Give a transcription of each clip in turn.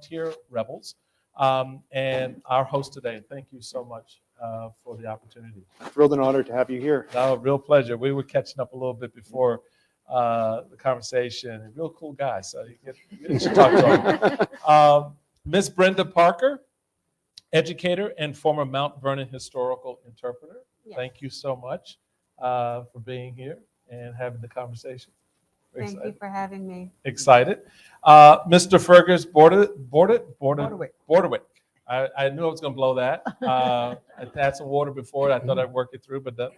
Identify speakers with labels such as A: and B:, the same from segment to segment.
A: Frontier Rebels, and our host today. Thank you so much for the opportunity.
B: Thrilled and honored to have you here.
A: No, real pleasure. We were catching up a little bit before the conversation. Real cool guy, so you should talk to him. Miss Brenda Parker, educator and former Mount Vernon historical interpreter.
C: Yes.
A: Thank you so much for being here and having the conversation.
C: Thank you for having me.
A: Excited. Mr. Fergus Butterwick. I knew I was going to blow that. I had some water before. I thought I'd work it through, but the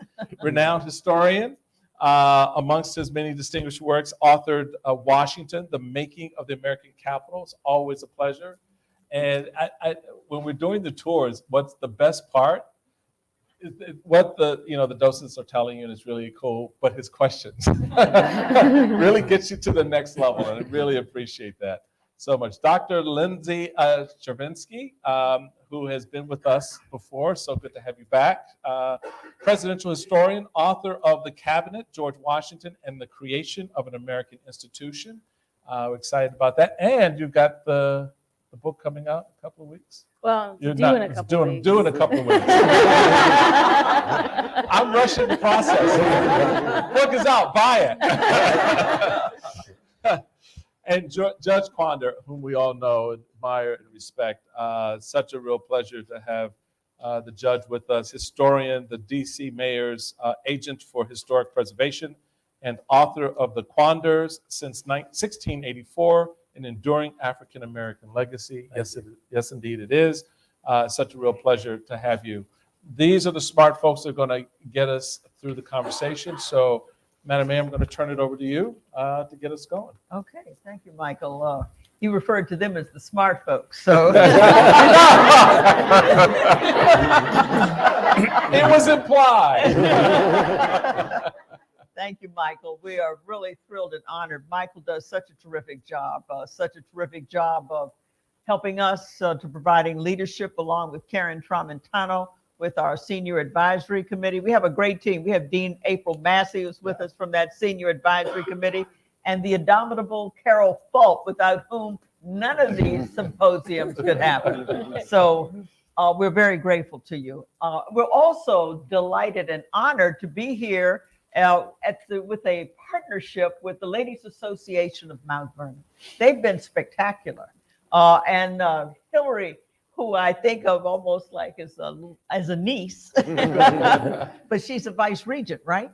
A: renowned historian, amongst his many distinguished works, authored Washington, The Making of the American Capital. It's always a pleasure. And when we're doing the tours, what's the best part? What the docents are telling you is really cool, but his questions really gets you to the next level, and I really appreciate that so much. Dr. Lindsay Chervinsky, who has been with us before, so good to have you back. Presidential historian, author of The Cabinet, George Washington, and the Creation of an American Institution. We're excited about that. And you've got the book coming out in a couple of weeks.
C: Well,
A: You're
C: doing
A: not
C: a couple of weeks.
A: doing a couple of weeks. I'm rushing the process. Book is out. Buy it. And Judge Condor, whom we all know, admire, and respect. Such a real pleasure to have the judge with us. Historian, the D.C. Mayor's agent for historic preservation, and author of The Condors since 1684. An enduring African-American legacy. Yes, indeed it is. Such a real pleasure to have you. These are the smart folks that are going to get us through the conversation. So, Madam Mayor, I'm going to turn it over to you to get us going.
D: Okay, thank you, Michael. You referred to them as the smart folks, so.
A: It was implied.
D: Thank you, Michael. We are really thrilled and honored. Michael does such a terrific job of helping us to providing leadership along with Karen Tramontano with our senior advisory committee. We have a great team. We have Dean April Massey, who's with us from that senior advisory committee, and the indomitable Carol Fulp, without whom none of these symposiums could happen. So we're very grateful to you. We're also delighted and honored to be here with a partnership with the Ladies Association of Mount Vernon. They've been spectacular. And Hillary, who I think of almost like as a niece, but she's a vice regent, right?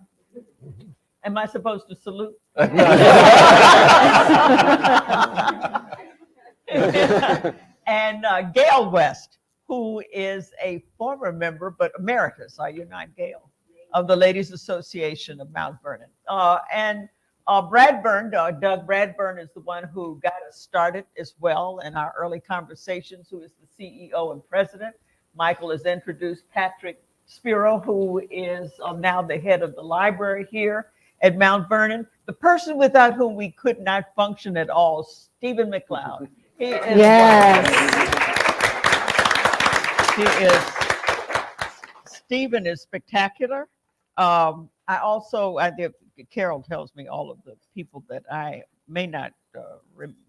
D: Am I supposed to salute? And Gail West, who is a former member, but emeritus, are you not, Gail? Of the Ladies Association of Mount Vernon. And Bradburn, Doug Bradburn, is the one who got us started as well in our early conversations, who is the CEO and president. Michael has introduced Patrick Spiro, who is now the head of the library here at Mount Vernon. The person without whom we could not function at all, Stephen McLeod. He is, Stephen is spectacular. Carol tells me all of the people that I may not remember.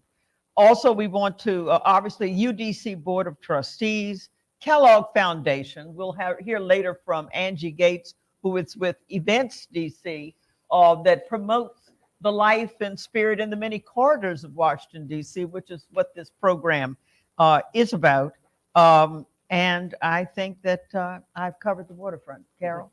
D: Also, we want to, obviously, UDC Board of Trustees, Kellogg Foundation. We'll hear later from Angie Gates, who is with Events DC, that promotes the life and spirit in the many corridors of Washington, D.C., which is what this program is about. And I think that I've covered the waterfront. Carol?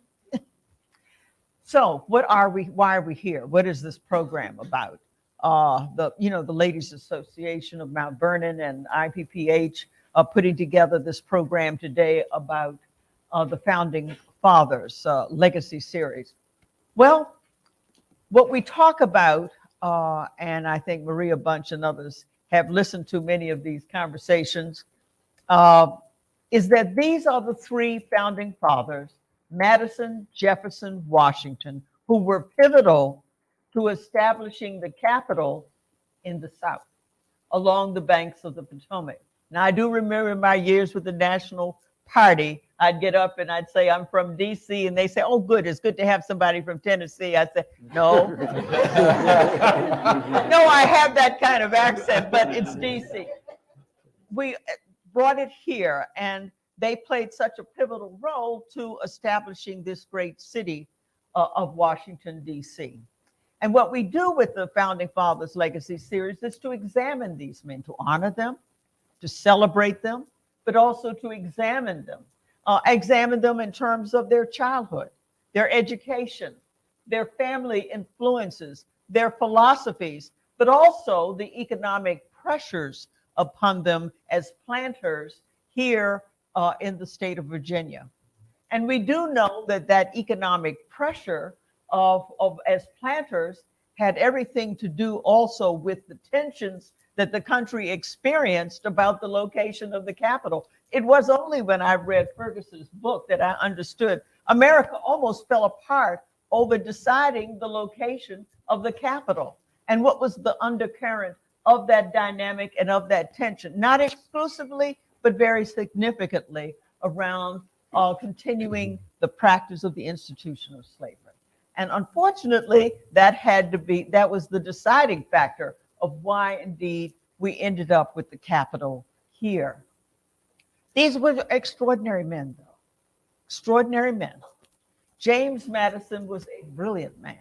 D: So why are we here? What is this program about? The Ladies Association of Mount Vernon and IPPH are putting together this program today about the Founding Fathers Legacy Series. Well, what we talk about, and I think Maria Bunch and others have listened to many of these conversations, is that these are the three founding fathers, Madison, Jefferson, Washington, who were pivotal to establishing the capital in the South, along the banks of the Potomac. Now, I do remember my years with the National Party, I'd get up and I'd say, I'm from DC, and they say, oh, good, it's good to have somebody from Tennessee. I said, no. No, I have that kind of accent, but it's DC. we brought it here, and they played such a pivotal role to establishing this great city of Washington, D.C. And what we do with the Founding Fathers Legacy Series is to examine these men, to honor them, to celebrate them, but also to examine them. Examine them in terms of their childhood, their education, their family influences, their philosophies, but also the economic pressures upon them as planters here in the state of Virginia. And we do know that that economic pressure of as planters had everything to do also with the tensions that the country experienced about the location of the capital. It was only when I read Fergus's book that I understood America almost fell apart over deciding the location of the capital and what was the undercurrent of that dynamic and of that tension, not exclusively, but very significantly around continuing the practice of the institution of slavery. And unfortunately, that was the deciding factor of why indeed we ended up with the capital here. These were extraordinary men, though. Extraordinary men. James Madison was a brilliant man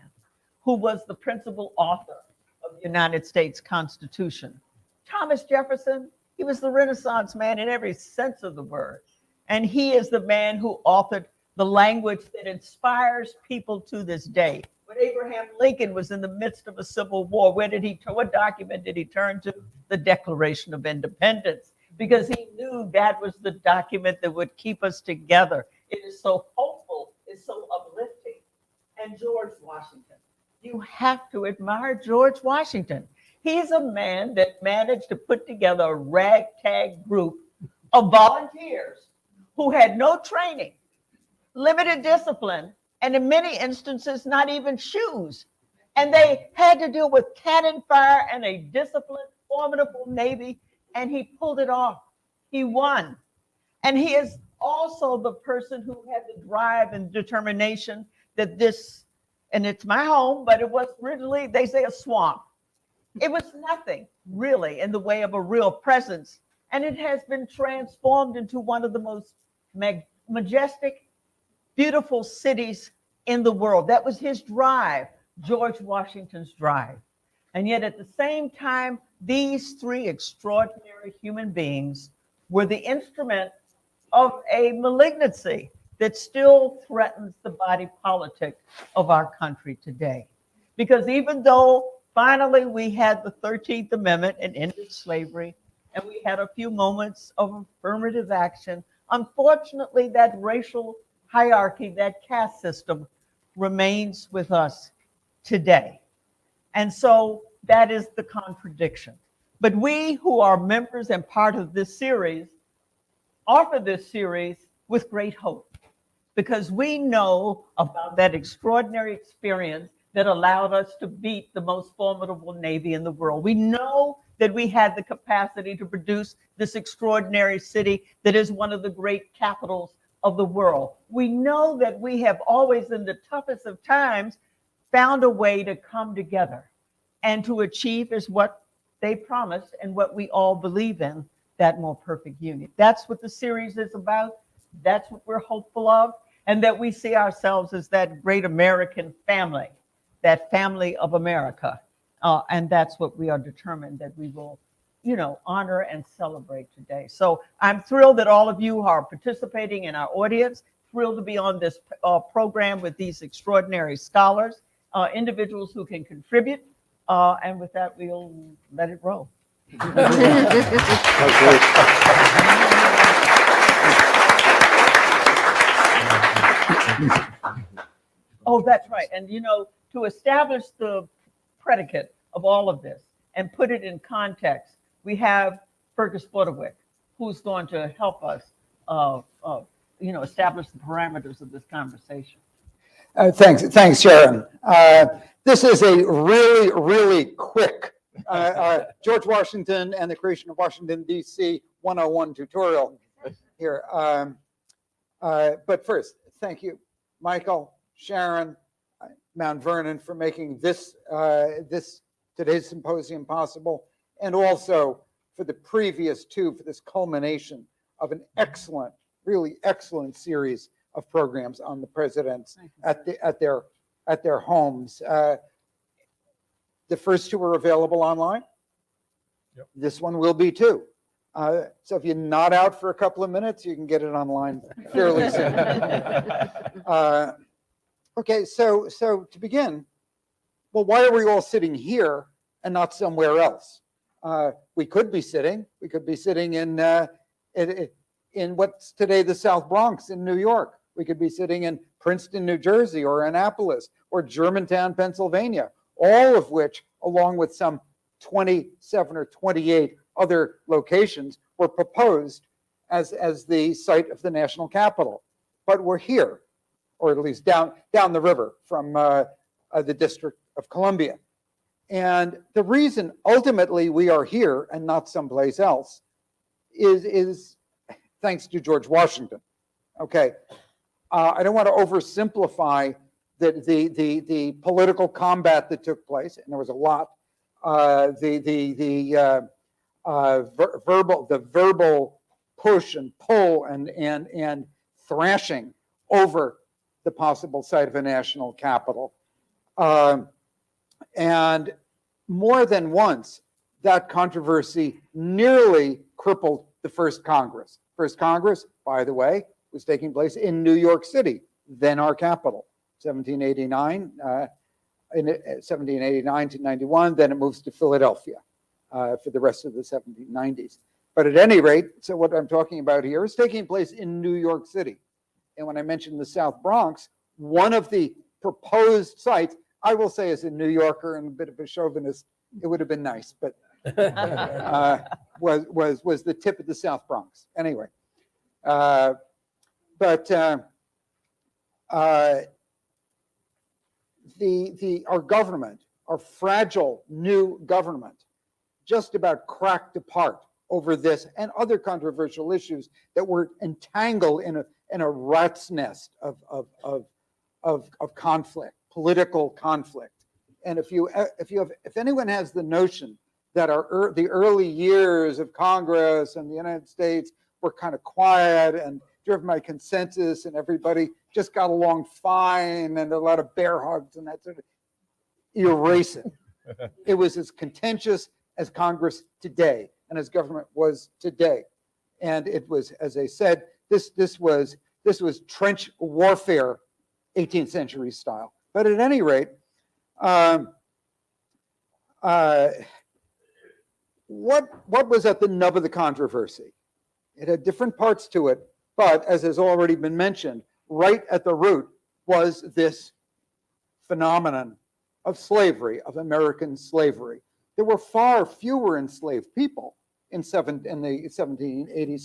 D: who was the principal author of the United States Constitution. Thomas Jefferson, he was the Renaissance man in every sense of the word. And he is the man who authored the language that inspires people to this day. When Abraham Lincoln was in the midst of a civil war, what document did he turn to? The Declaration of Independence, because he knew that was the document that would keep us together. It is so hopeful, it's so uplifting. And George Washington, you have to admire George Washington. He's a man that managed to put together a ragtag group of volunteers who had no training, limited discipline, and in many instances, not even shoes. And they had to deal with cannon fire and a disciplined, formidable Navy, and he pulled it off. He won. And he is also the person who had the drive and determination that this, and it's my home, but it was originally, they say, a swamp. It was nothing really in the way of a real presence. And it has been transformed into one of the most majestic, beautiful cities in the world. That was his drive, George Washington's drive. And yet at the same time, these three extraordinary human beings were the instrument of a malignancy that still threatens the body politic of our country today. Because even though finally we had the 13th Amendment and ended slavery, and we had a few moments of affirmative action, unfortunately, that racial hierarchy, that caste system remains with us today. And so that is the contradiction. But we who are members and part of this series offer this series with great hope, because we know about that extraordinary experience that allowed us to beat the most formidable Navy in the world. We know that we had the capacity to produce this extraordinary city that is one of the great capitals of the world. We know that we have always, in the toughest of times, found a way to come together and to achieve is what they promised and what we all believe in, that more perfect union. That's what the series is about. That's what we're hopeful of, and that we see ourselves as that great American family, that family of America. And that's what we are determined that we will, honor and celebrate today. So I'm thrilled that all of you are participating in our audience, thrilled to be on this program with these extraordinary scholars, individuals who can contribute. And with that, we'll let it roll. Oh, that's right. And, to establish the predicate of all of this and put it in context, we have Fergus Butterwick, who's going to help us, establish the parameters of this conversation.
B: Thanks, Sharon. This is a really, really quick George Washington and the creation of Washington, D.C. 101 tutorial here. But first, thank you, Michael, Sharon, Mount Vernon, for making today's symposium possible, and also for the previous two, for this culmination of an excellent, really excellent series of programs on the presidents at their homes. The first two are available online.
A: Yep.
B: This one will be too. So if you're not out for a couple of minutes, you can get it online fairly soon. Okay, so to begin, well, why are we all sitting here and not somewhere else? We could be sitting in what's today the South Bronx in New York. We could be sitting in Princeton, New Jersey, or Annapolis, or Germantown, Pennsylvania, all of which, along with some 27 or 28 other locations, were proposed as the site of the national capital. But we're here, or at least down the river from the District of Columbia. And the reason ultimately we are here and not someplace else is thanks to George Washington. Okay, I don't want to oversimplify the political combat that took place, and there was a lot. The verbal push and pull and thrashing over the possible site of a national capital. And more than once, that controversy nearly crippled the first Congress. First Congress, by the way, was taking place in New York City, then our capital, 1789 to 91, then it moves to Philadelphia for the rest of the 1790s. But at any rate, so what I'm talking about here is taking place in New York City. And when I mentioned the South Bronx, one of the proposed sites, I will say as a New Yorker and a bit of a chauvinist, it would have been nice, but was the tip of the South Bronx. Anyway, our government, our fragile new government, just about cracked apart over this and other controversial issues that were entangled in a rat's nest of conflict, political conflict. And if anyone has the notion that the early years of Congress and the United States were kind of quiet and driven by consensus and everybody just got along fine and a lot of bear hugs and that sort of, erase it. It was as contentious as Congress today and as government was today. And it was, as I said, this was trench warfare, 18th century style. But at any rate, what was at the nub of the controversy? It had different parts to it, but as has already been mentioned, right at the root was this phenomenon of slavery, of American slavery. There were far fewer enslaved people in the 1780s,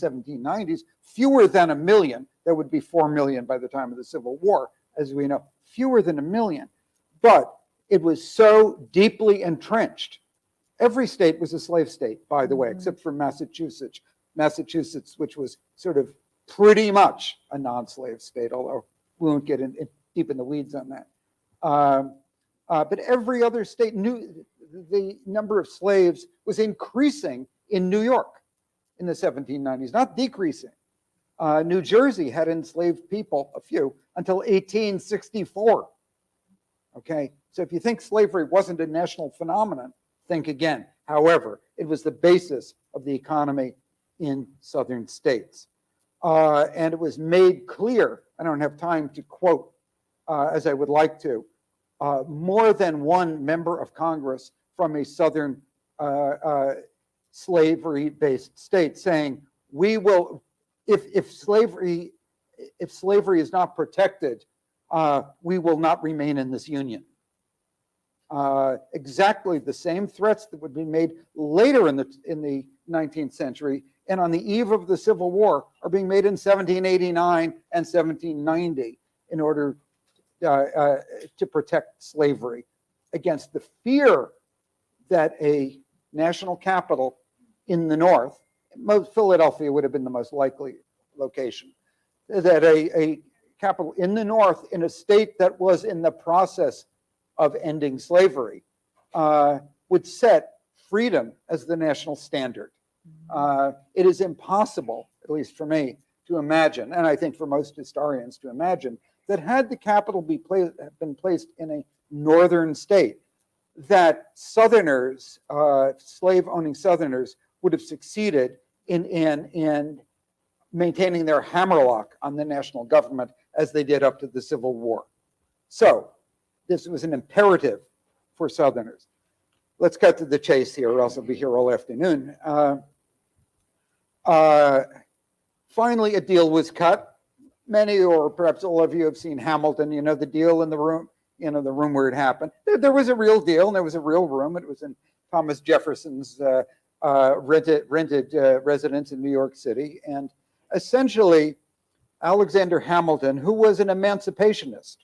B: 1790s, fewer than 1 million. There would be 4 million by the time of the Civil War, as we know, fewer than 1 million. But it was so deeply entrenched. Every state was a slave state, by the way, except for Massachusetts. Massachusetts, which was sort of pretty much a non-slave state, although we won't get deep in the weeds on that. But every other state knew the number of slaves was increasing in New York in the 1790s, not decreasing. New Jersey had enslaved people, a few, until 1864. Okay, so if you think slavery wasn't a national phenomenon, think again. However, it was the basis of the economy in southern states. And it was made clear, I don't have time to quote as I would like to, more than one member of Congress from a southern slavery-based state saying, we will, if slavery is not protected, we will not remain in this union. Exactly the same threats that would be made later in the 19th century and on the eve of the Civil War are being made in 1789 and 1790 in order to protect slavery against the fear that a national capital in the North, Philadelphia would have been the most likely location, that a capital in the North in a state that was in the process of ending slavery would set freedom as the national standard. It is impossible, at least for me, to imagine, and I think for most historians to imagine, that had the capital been placed in a northern state, that Southerners, slave-owning Southerners, would have succeeded in maintaining their hammerlock on the national government as they did up to the Civil War. So this was an imperative for Southerners. Let's cut to the chase here, or else I'll be here all afternoon. Finally, a deal was cut. Many, or perhaps all of you, have seen Hamilton. You know the deal in the room, you know the room where it happened. There was a real deal, and there was a real room. It was in Thomas Jefferson's rented residence in New York City. And essentially, Alexander Hamilton, who was an emancipationist,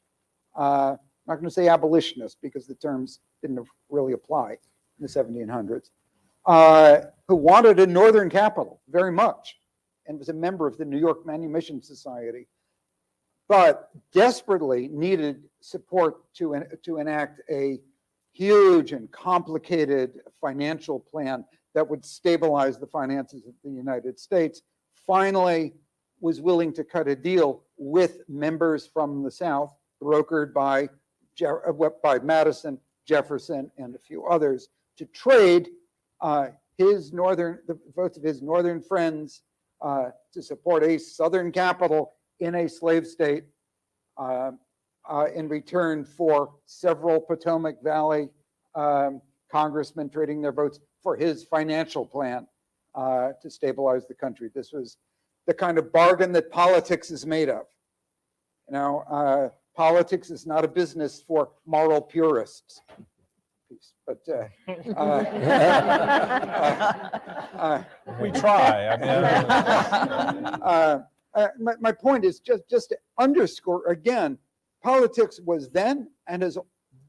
B: I'm not going to say abolitionist because the terms didn't really apply in the 1700s, who wanted a northern capital very much, and was a member of the New York Manumission Society, but desperately needed support to enact a huge and complicated financial plan that would stabilize the finances of the United States, finally was willing to cut a deal with members from the South, brokered by Madison, Jefferson, and a few others, to trade the votes of his northern friends to support a southern capital in a slave state in return for several Potomac Valley congressmen trading their votes for his financial plan to stabilize the country. This was the kind of bargain that politics is made of. You know, politics is not a business for moral purists. But
A: We try. I mean,
B: my point is just to underscore again, politics was then and has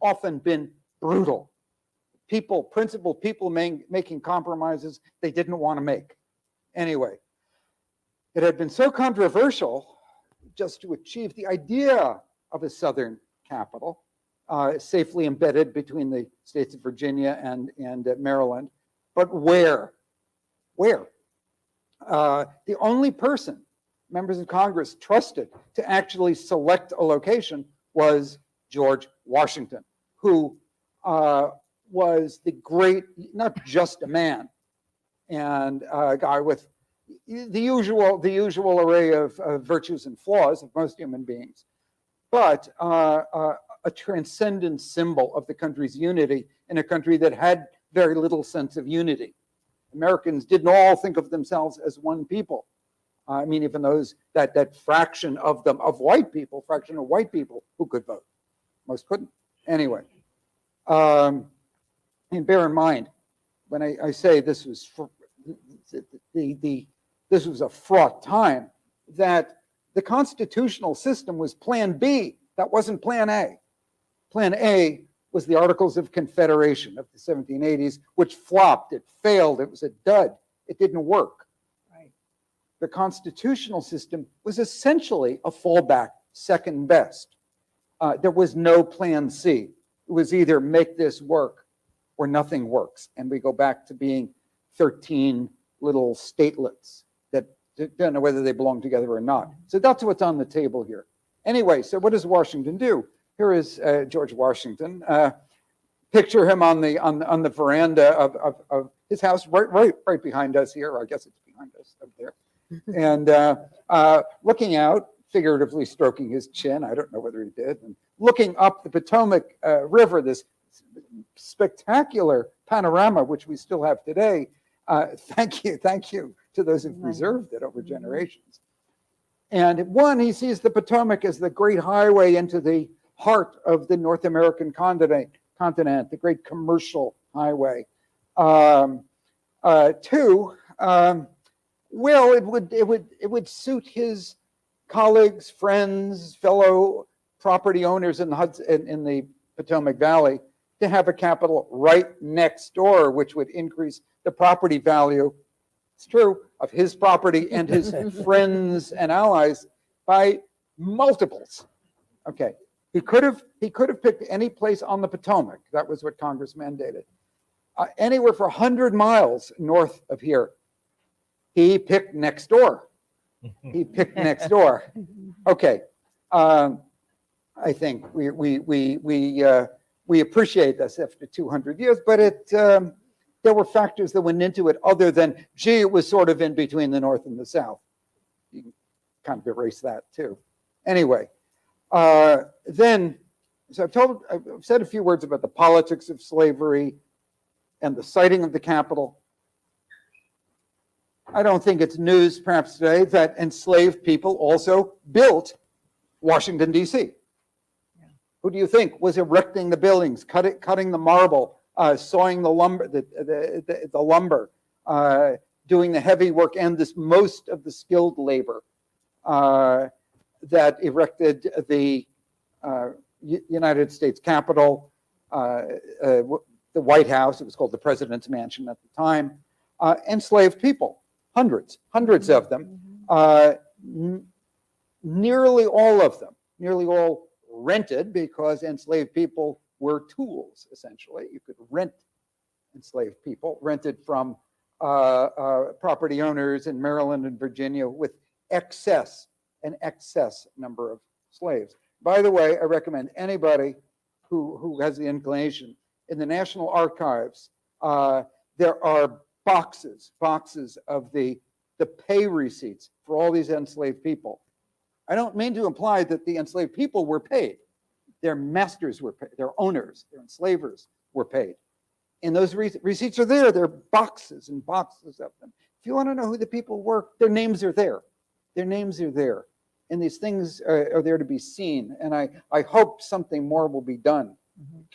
B: often been brutal. Principled people making compromises they didn't want to make. Anyway, it had been so controversial just to achieve the idea of a southern capital, safely embedded between the states of Virginia and Maryland. But where? Where? The only person members of Congress trusted to actually select a location was George Washington, who was the great, not just a man, and a guy with the usual array of virtues and flaws of most human beings, but a transcendent symbol of the country's unity in a country that had very little sense of unity. Americans didn't all think of themselves as one people. I mean, even that fraction of white people who could vote. Most couldn't. Anyway, and bear in mind, when I say this was this was a fraught time, that the constitutional system was Plan B. That wasn't Plan A. Plan A was the Articles of Confederation of the 1780s, which flopped. It failed. It was a dud. It didn't work. Right. The constitutional system was essentially a fallback, second best. There was no Plan C. It was either make this work or nothing works. And we go back to being 13 little statelets that don't know whether they belong together or not. So that's what's on the table here. Anyway, so what does Washington do? Here is George Washington. Picture him on the veranda of his house, right behind us here. I guess it's behind us up there, and looking out, figuratively stroking his chin. I don't know whether he did, and looking up the Potomac River, this spectacular panorama which we still have today. Thank you to those who've preserved it over generations. And he sees the Potomac as the great highway into the heart of the North American continent, the great commercial highway. Two, well, it would suit his colleagues, friends, fellow property owners in the Potomac Valley to have a capital right next door, which would increase the property value, it's true, of his property and his friends and allies by multiples. Okay. He could have picked any place on the Potomac. That was what Congress mandated. Anywhere for 100 miles north of here, He picked next door. He picked next door. Okay. I think we appreciate this after 200 years, but there were factors that went into it other than, gee, it was sort of in between the North and the South. You can kind of erase that too. Anyway, then, so I've said a few words about the politics of slavery and the siting of the Capitol. I don't think it's news, perhaps today, that enslaved people also built Washington, D.C.
D: Yeah.
B: Who do you think was erecting the buildings, cutting the marble, sawing the lumber, the lumber, doing the heavy work and most of the skilled labor that erected the United States Capitol, the White House, it was called the President's Mansion at the time, enslaved people, hundreds of them, nearly all of them, nearly all rented, because enslaved people were tools, essentially. You could rent enslaved people, rented from property owners in Maryland and Virginia with an excess number of slaves. By the way, I recommend anybody who has the inclination, in the National Archives, there are boxes of the pay receipts for all these enslaved people. I don't mean to imply that the enslaved people were paid. Their masters were paid, their owners, their enslavers were paid. And those receipts are there. There are boxes and boxes of them. If you want to know who the people were, their names are there. Their names are there. And these things are there to be seen. And I hope something more will be done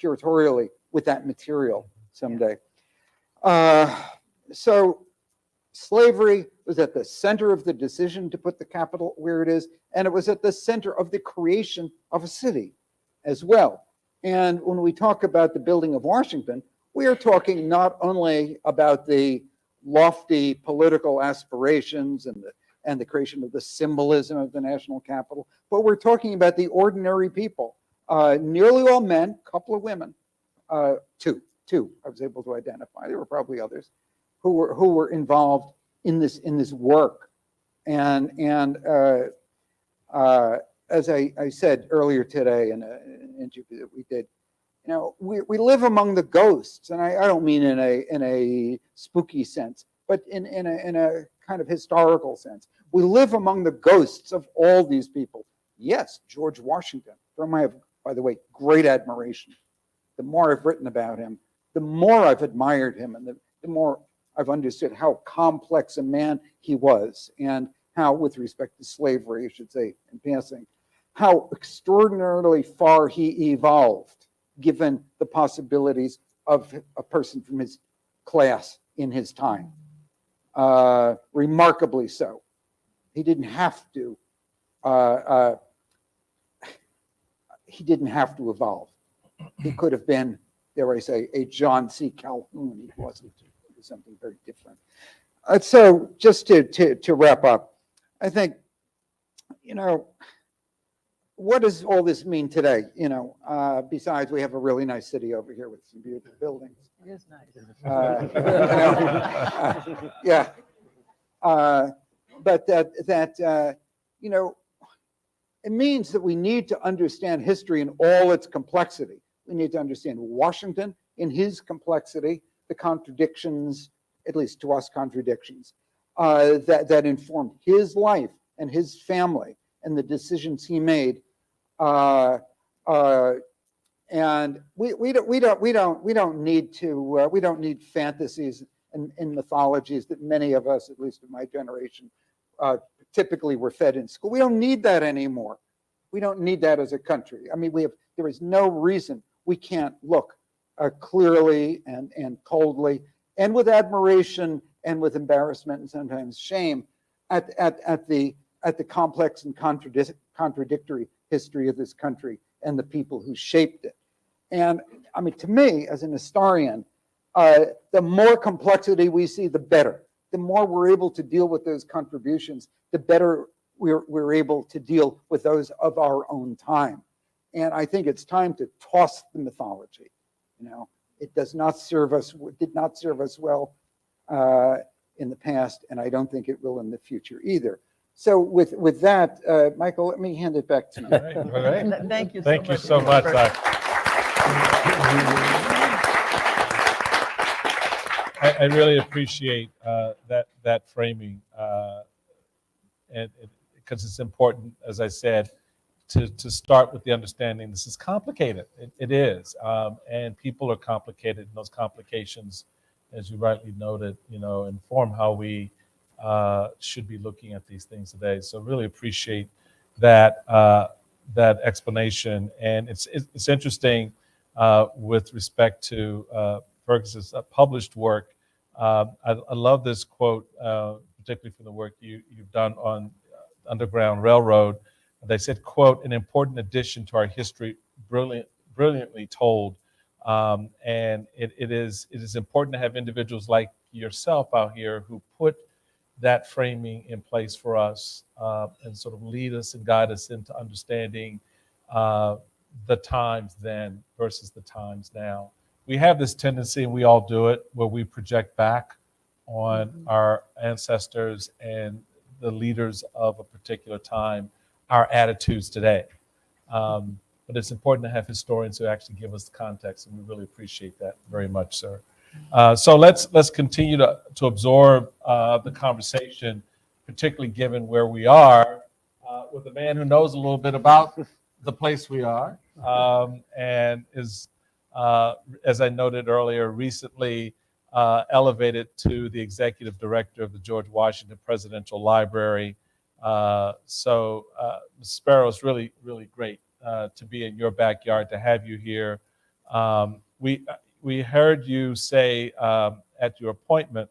B: curatorially with that material someday. So slavery was at the center of the decision to put the Capitol where it is, and it was at the center of the creation of a city as well. And when we talk about the building of Washington, we are talking not only about the lofty political aspirations and the creation of the symbolism of the national capital, but we're talking about the ordinary people, nearly all men, a couple of women, two I was able to identify. There were probably others who were involved in this work. And as I said earlier today in an interview that we did, you know, we live among the ghosts, and I don't mean in a spooky sense, but in a kind of historical sense. We live among the ghosts of all these people. Yes, George Washington, for my, by the way, great admiration. The more I've written about him, the more I've admired him, and the more I've understood how complex a man he was, and how, with respect to slavery, I should say in passing, how extraordinarily far he evolved, given the possibilities of a person from his class in his time. Remarkably so. He didn't have to. He didn't have to evolve. He could have been, dare I say, a John C. Calhoun. He wasn't. It was something very different. So just to wrap up, I think, you know, what does all this mean today? You know, besides we have a really nice city over here with some beautiful buildings.
D: It is nice.
B: Yeah. But that you know, it means that we need to understand history in all its complexity. We need to understand Washington in his complexity, the contradictions, at least to us, contradictions that informed his life and his family and the decisions he made. And we don't need fantasies and mythologies that many of us, at least in my generation, typically were fed in school. We don't need that anymore. We don't need that as a country. I mean, there is no reason we can't look clearly and coldly and with admiration and with embarrassment and sometimes shame at the complex and contradictory history of this country and the people who shaped it. And I mean, to me, as an historian, the more complexity we see, the better. The more we're able to deal with those contributions, the better we're able to deal with those of our own time. And I think it's time to toss the mythology. You know, it does not serve us. It did not serve us well in the past, and I don't think it will in the future either. So with that, Michael, let me hand it back to you.
A: All right, all right.
D: Thank you.
A: Thank you so much. I really appreciate that framing, and because it's important, as I said, to start with the understanding this is complicated. It is, and people are complicated, and those complications, as you rightly noted, inform how we should be looking at these things today. So really appreciate that explanation, and it's interesting with respect to Fergus's published work. I love this quote, particularly from the work you've done on Underground Railroad. They said, quote, "An important addition to our history, brilliantly told." And it is important to have individuals like yourself out here who put that framing in place for us and sort of lead us and guide us into understanding the times then versus the times now. We have this tendency, and we all do it, where we project back on our ancestors and the leaders of a particular time, our attitudes today. But it's important to have historians who actually give us the context, and we really appreciate that very much, sir. So let's continue to absorb the conversation, particularly given where we are, with a man who knows a little bit about the place we are, and is, as I noted earlier, recently elevated to the executive director of the George Washington Presidential Library. So, Ms. Sparrow, it's really, really great to be in your backyard, to have you here. We heard you say at your appointment,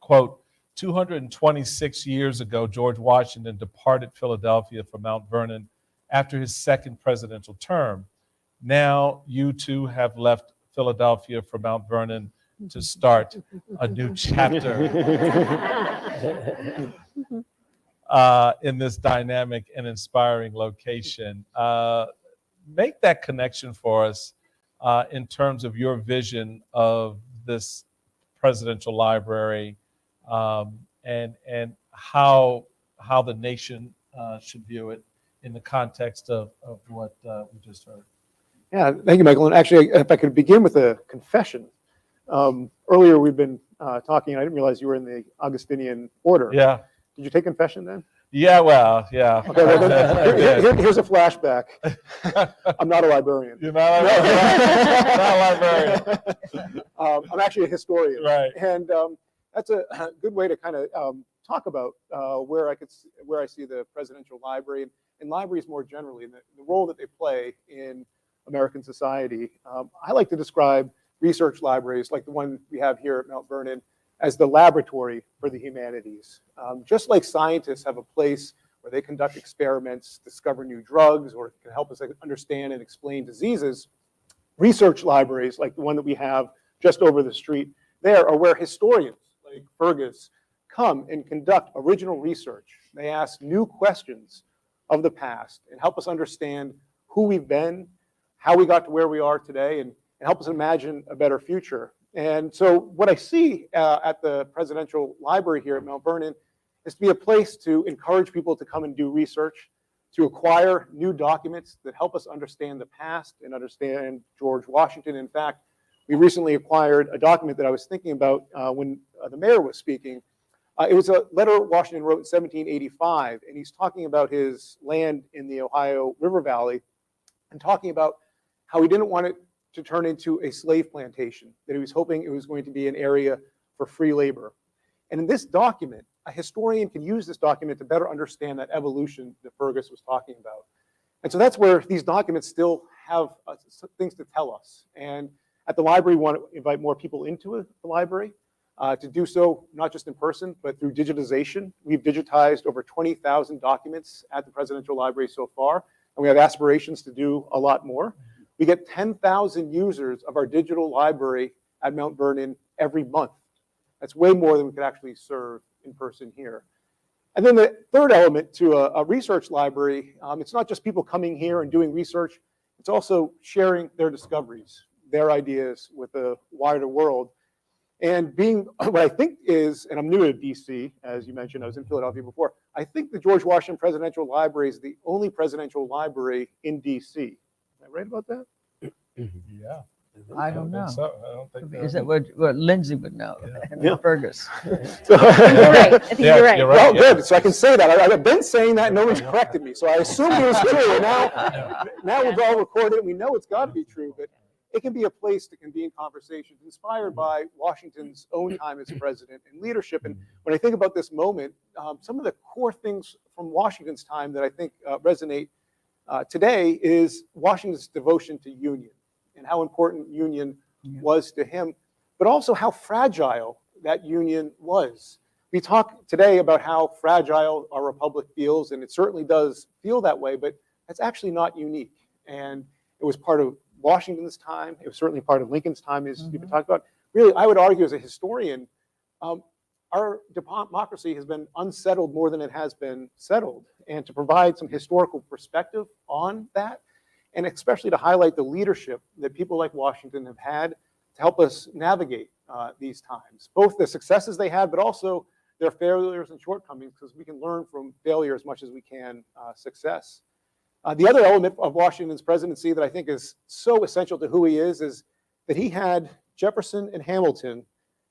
A: quote, 226 years ago, George Washington departed Philadelphia for Mount Vernon after his second presidential term. Now you too have left Philadelphia for Mount Vernon to start a new chapter in this dynamic and inspiring location. Make that connection for us in terms of your vision of this presidential library, and how the nation should view it in the context of what we just heard.
E: Yeah, thank you, Michael. And actually, if I could begin with a confession. Earlier, we've been talking, and I didn't realize you were in the Augustinian order.
A: Yeah.
E: Did you take confession then?
A: Yeah, well, yeah.
E: Okay, well, then, here's a flashback. I'm not a librarian.
A: You're not a librarian.
E: I'm actually a historian.
A: Right.
E: And that's a good way to kind of talk about where I see the presidential library and libraries more generally, and the role that they play in American society. I like to describe research libraries like the one we have here at Mount Vernon as the laboratory for the humanities. Just like scientists have a place where they conduct experiments, discover new drugs, or can help us understand and explain diseases, research libraries like the one that we have just over the street there are where historians like Fergus come and conduct original research. They ask new questions of the past and help us understand who we've been, how we got to where we are today, and help us imagine a better future. And so what I see at the Presidential Library here at Mount Vernon is to be a place to encourage people to come and do research, to acquire new documents that help us understand the past and understand George Washington. In fact, we recently acquired a document that I was thinking about when the mayor was speaking. It was a letter Washington wrote in 1785, and he's talking about his land in the Ohio River Valley and talking about how he didn't want it to turn into a slave plantation, that he was hoping it was going to be an area for free labor. And in this document, a historian can use this document to better understand that evolution that Fergus was talking about. And so that's where these documents still have things to tell us. And at the library, we want to invite more people into the library to do so, not just in person, but through digitization. We've digitized over 20,000 documents at the Presidential Library so far, and we have aspirations to do a lot more. We get 10,000 users of our digital library at Mount Vernon every month. That's way more than we could actually serve in person here. And then the third element to a research library, it's not just people coming here and doing research, it's also sharing their discoveries, their ideas with the wider world. And being what I think is, and I'm new to DC, as you mentioned, I was in Philadelphia before. I think the George Washington Presidential Library is the only presidential library in DC. Am I right about that?
A: Yeah.
D: I don't know.
A: So. I don't think
D: Is that what Lindsay would know? And
E: Yeah.
D: Fergus.
E: So,
C: You're right. I think
A: Yeah,
C: you're right.
A: you're right.
E: well,
A: yeah.
E: good. So I can say that. I've been saying that, and no one's corrected me. So I assumed it was true. And now we've all recorded it. We know it's got to be true, but it can be a place that can be in conversations inspired by Washington's own time as president and leadership. And when I think about this moment, some of the core things from Washington's time that I think resonate today is Washington's devotion to union and how important union was to him, but also how fragile that union was. We talk today about how fragile our republic feels, and it certainly does feel that way, but that's actually not unique. And it was part of Washington's time. It was certainly part of Lincoln's time, as you've been talking about. Really, I would argue as a historian, our democracy has been unsettled more than it has been settled. And to provide some historical perspective on that, and especially to highlight the leadership that people like Washington have had to help us navigate these times, both the successes they had, but also their failures and shortcomings, because we can learn from failure as much as we can success. The other element of Washington's presidency that I think is so essential to who he is that he had Jefferson and Hamilton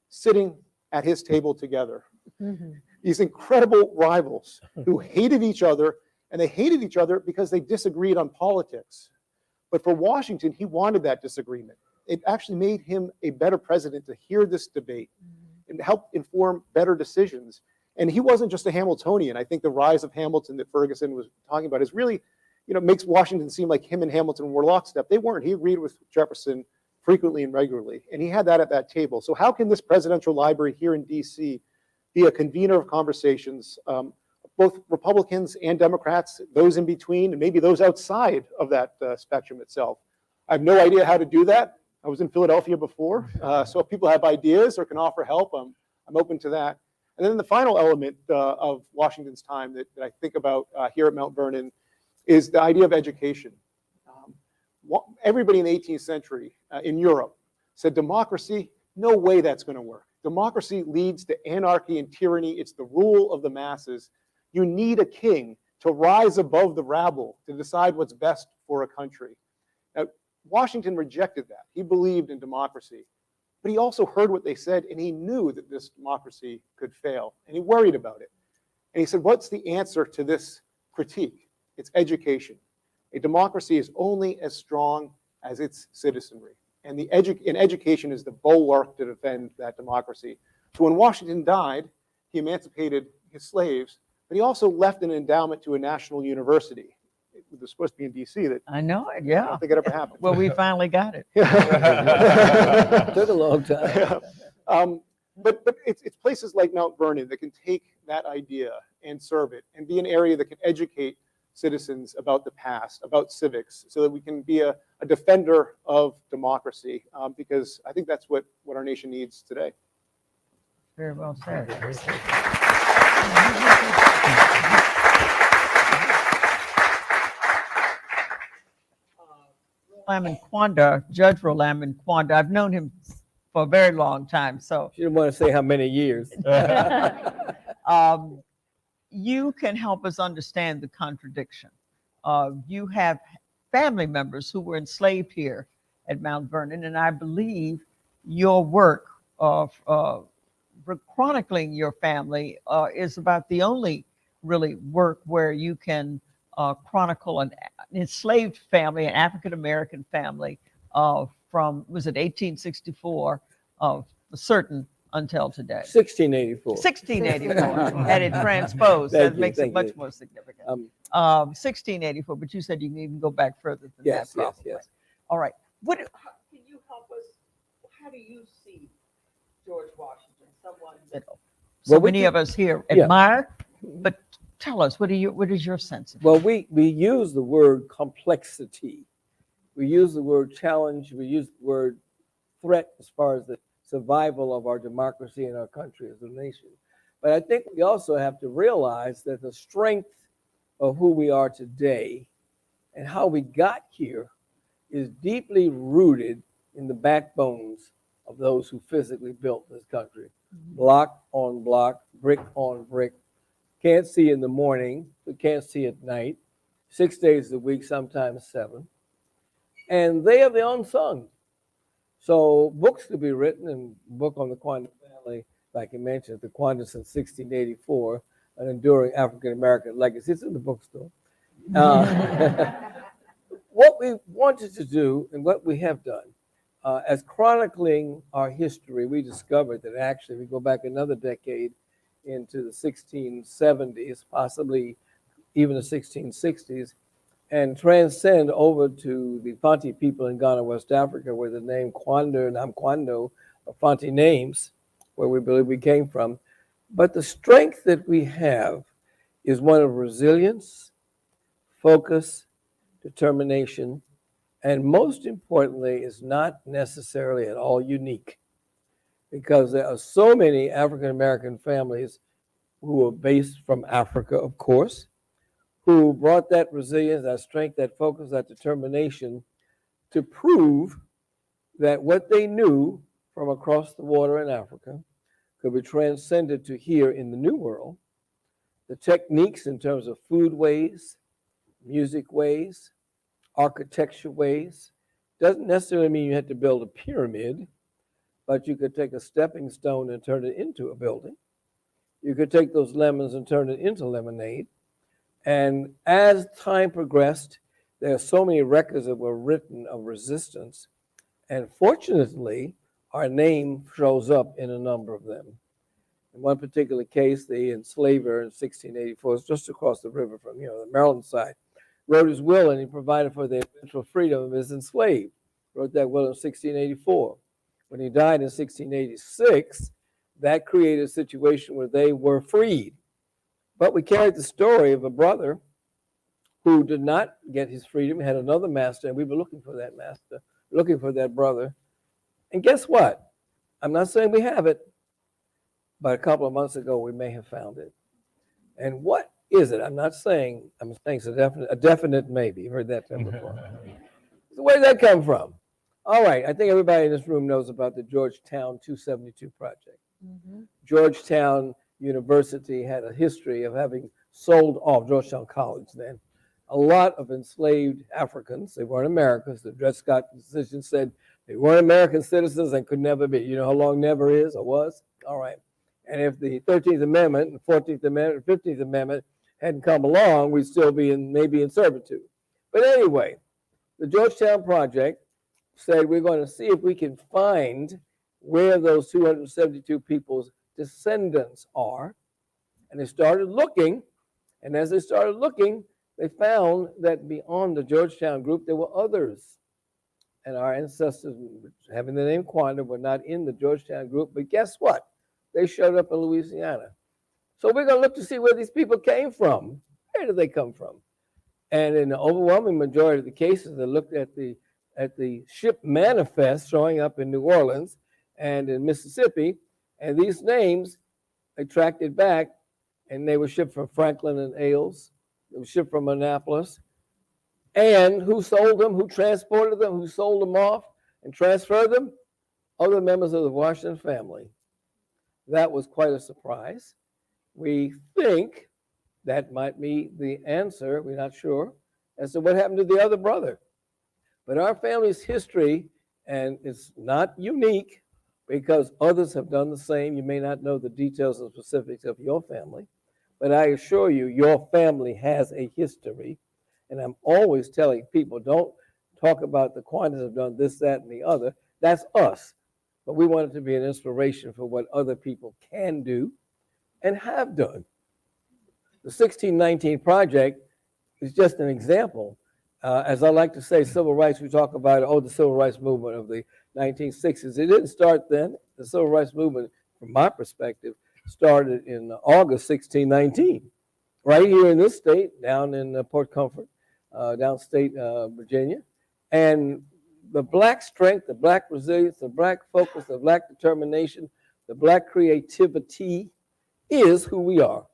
E: sitting at his table together.
C: Mhm.
E: These incredible rivals who hated each other, and they hated each other because they disagreed on politics. But for Washington, he wanted that disagreement. It actually made him a better president to hear this debate and help inform better decisions. And he wasn't just a Hamiltonian. I think the rise of Hamilton that Ferguson was talking about is really, makes Washington seem like him and Hamilton were lockstep. They weren't. He agreed with Jefferson frequently and regularly, and he had that at that table. So how can this presidential library here in DC be a convener of conversations, both Republicans and Democrats, those in between, and maybe those outside of that spectrum itself? I have no idea how to do that. I was in Philadelphia before, so if people have ideas or can offer help, I'm open to that. And then the final element of Washington's time that I think about here at Mount Vernon is the idea of education. Everybody in the 18th century in Europe said democracy, no way that's going to work. Democracy leads to anarchy and tyranny. It's the rule of the masses. You need a king to rise above the rabble to decide what's best for a country. Now, Washington rejected that. He believed in democracy, but he also heard what they said, and he knew that this democracy could fail, and he worried about it. And he said, what's the answer to this critique? It's education. A democracy is only as strong as its citizenry. And education is the bulwark to defend that democracy. So when Washington died, he emancipated his slaves, but he also left an endowment to a national university. It was supposed to be in DC. That
D: I know it,
E: I
D: yeah.
E: don't think it ever happened.
D: Well, we finally got it.
F: Took a long time.
E: But it's places like Mount Vernon that can take that idea and serve it and be an area that can educate citizens about the past, about civics, so that we can be a defender of democracy, because I think that's what our nation needs today.
D: Very well said. Roland Quanda, Judge Roland Quanda, I've known him for a very long time, so
F: She didn't want to say how many years.
D: you can help us understand the contradiction. You have family members who were enslaved here at Mount Vernon, and I believe your work of chronicling your family is about the only really work where you can chronicle an enslaved family, an African-American family from, was it 1864, certain until today.
F: 1684.
D: 1684, had it transposed.
F: Thank
D: That
F: you,
D: makes it
F: thank
D: much
F: you.
D: more significant.
F: 1684,
D: but you said you can even go back further than
F: Yes,
D: that.
F: yes,
D: Probably.
F: yes.
D: All right. Can you help us? How do you see George Washington? Someone that so
F: Well, we
D: many
F: do-
D: of us here
F: Yeah.
D: admire, but tell us, what is your sense of it?
F: Well, we use the word complexity. We use the word challenge. We use the word threat as far as the survival of our democracy and our country as a nation. But I think we also have to realize that the strength of who we are today and how we got here is deeply rooted in the backbones of those who physically built this country. Block on block, brick on brick. Can't see in the morning, but can't see at night. 6 days a week, sometimes 7. And they are the unsung. So books to be written, and book on the Condor family, like you mentioned, the Condor since 1684, an enduring African-American legacy. It's in the bookstore. What we wanted to do and what we have done, as chronicling our history, we discovered that actually we go back another decade into the 1670s, possibly even the 1660s, and transcend over to the Fanti people in Ghana, West Africa, where the name Condor and Amkwando are Fanti names, where we believe we came from. But the strength that we have is one of resilience, focus, determination, and most importantly, is not necessarily at all unique, because there are so many African-American families who are based from Africa, of course, who brought that resilience, that strength, that focus, that determination to prove that what they knew from across the water in Africa could be transcended to here in the New World. The techniques in terms of food ways, music ways, architecture ways, doesn't necessarily mean you had to build a pyramid, but you could take a stepping stone and turn it into a building. You could take those lemons and turn it into lemonade. And as time progressed, there are so many records that were written of resistance. And fortunately, our name shows up in a number of them. In one particular case, the enslaver in 1684, just across the river from the Maryland side, wrote his will and he provided for the eventual freedom of his enslaved. Wrote that will in 1684. When he died in 1686, that created a situation where they were freed. But we carried the story of a brother who did not get his freedom, had another master, and we were looking for that master, looking for that brother. And guess what? I'm not saying we have it, but a couple of months ago we may have found it. And what is it? I'm saying it's a definite maybe. You've heard that term before. So where did that come from? All right, I think everybody in this room knows about the Georgetown 272 project. Georgetown University had a history of having sold off, Georgetown College then, a lot of enslaved Africans. They weren't Americans. The Dred Scott decision said they weren't American citizens and could never be. You know how long never is or was? All right. And if the 13th Amendment, and 14th Amendment, and 15th Amendment hadn't come along, we'd still be maybe in servitude. But anyway, the Georgetown Project said we're going to see if we can find where those 272 people's descendants are. And they started looking, and as they started looking, they found that beyond the Georgetown group, there were others. And our ancestors, having the name Quanda, were not in the Georgetown group, but guess what? They showed up in Louisiana. So we're going to look to see where these people came from. Where did they come from? And in the overwhelming majority of the cases, they looked at the ship manifest showing up in New Orleans and in Mississippi, and these names attracted back, and they were shipped from Franklin and Ailes. They were shipped from Annapolis. And who sold them? Who transported them? Who sold them off and transferred them? Other members of the Washington family. That was quite a surprise. We think that might be the answer, we're not sure, as to what happened to the other brother. But our family's history, and it's not unique because others have done the same. You may not know the details and specifics of your family, but I assure you, your family has a history. And I'm always telling people, don't talk about the Quantas have done this, that, and the other. That's us. But we want it to be an inspiration for what other people can do and have done. The 1619 Project is just an example. As I like to say, civil rights, we talk about, the civil rights movement of the 1960s. It didn't start then. The civil rights movement, from my perspective, started in August 1619, right here in this state, down in Port Comfort, downstate Virginia. And the Black strength, the Black resilience, the Black focus, the Black determination, the Black creativity is who we are.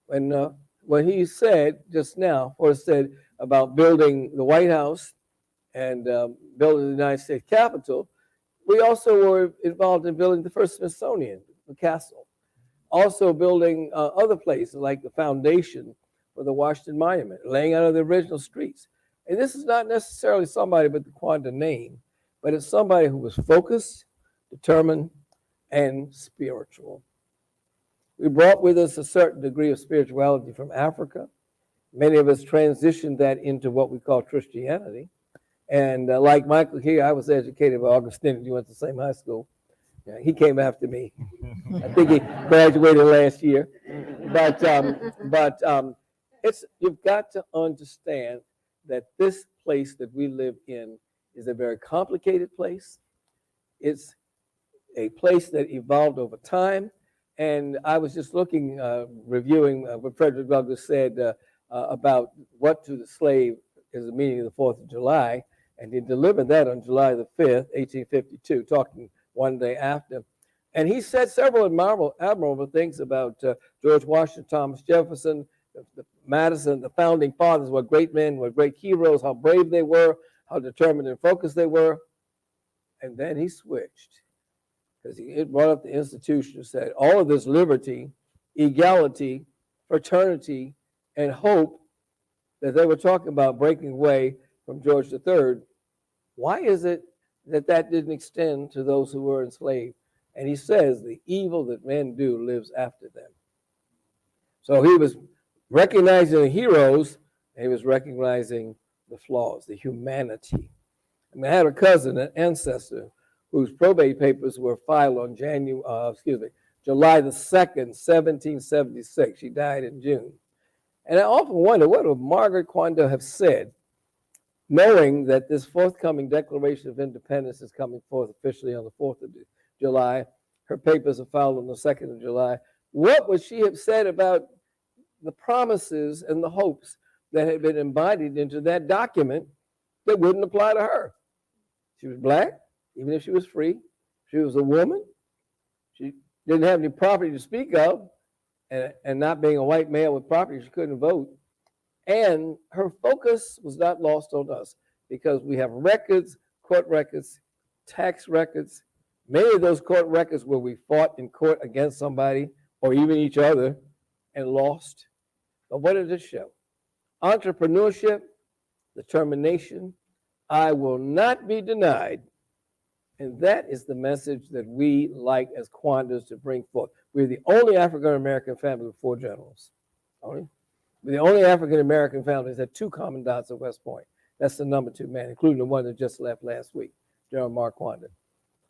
F: And what he said just now, Forrest said about building the White House and building the United States Capitol, We also were involved in building the first Smithsonian, the castle. Also building other places like the foundation for the Washington Monument, laying out of the original streets. And this is not necessarily somebody with the Quanda name, but it's somebody who was focused, determined, and spiritual. We brought with us a certain degree of spirituality from Africa. Many of us transitioned that into what we call Christianity. And like Michael here, I was educated by Augustine. You went to the same high school. Yeah, he came after me. I think he graduated last year. But you've got to understand that this place that we live in is a very complicated place. It's a place that evolved over time. And I was just looking, reviewing what Frederick Douglass said about what to the slave is the meaning of the 4th of July. And he delivered that on July the 5th, 1852, talking one day after. And he said several admirable things about George Washington, Thomas Jefferson, Madison, the founding fathers, what great men, what great heroes, how brave they were, how determined and focused they were. And then he switched, because he brought up the institution and said, all of this liberty, equality, fraternity, and hope that they were talking about breaking away from George III, why is it that that didn't extend to those who were enslaved? And he says, the evil that men do lives after them. So he was recognizing the heroes, and he was recognizing the flaws, the humanity. I mean, I had a cousin, an ancestor, whose probate papers were filed on July the 2nd, 1776. She died in June. And I often wonder, what would Margaret Quanda have said, knowing that this forthcoming Declaration of Independence is coming forth officially on the 4th of July. Her papers are filed on the 2nd of July. What would she have said about the promises and the hopes that had been embodied into that document that wouldn't apply to her? She was Black, even if she was free. She was a woman. She didn't have any property to speak of, and not being a white male with property, she couldn't vote. And her focus was not lost on us, because we have records, court records, tax records, many of those court records where we fought in court against somebody or even each other and lost. But what did it show? Entrepreneurship, determination, I will not be denied. And that is the message that we like as Quandas to bring forth. We're the only African-American family with 4 generals. We're the only African-American family that had 2 commandants at West Point. That's the number 2 man, including the one that just left last week, General Mark Quanda.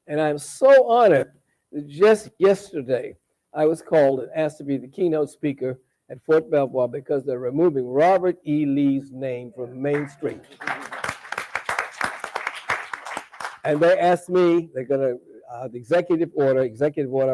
F: And I'm so honored that just yesterday I was called and asked to be the keynote speaker at Fort Belvoir because they're removing Robert E. Lee's name from Main Street. And they asked me, they're going to, the executive order, I'm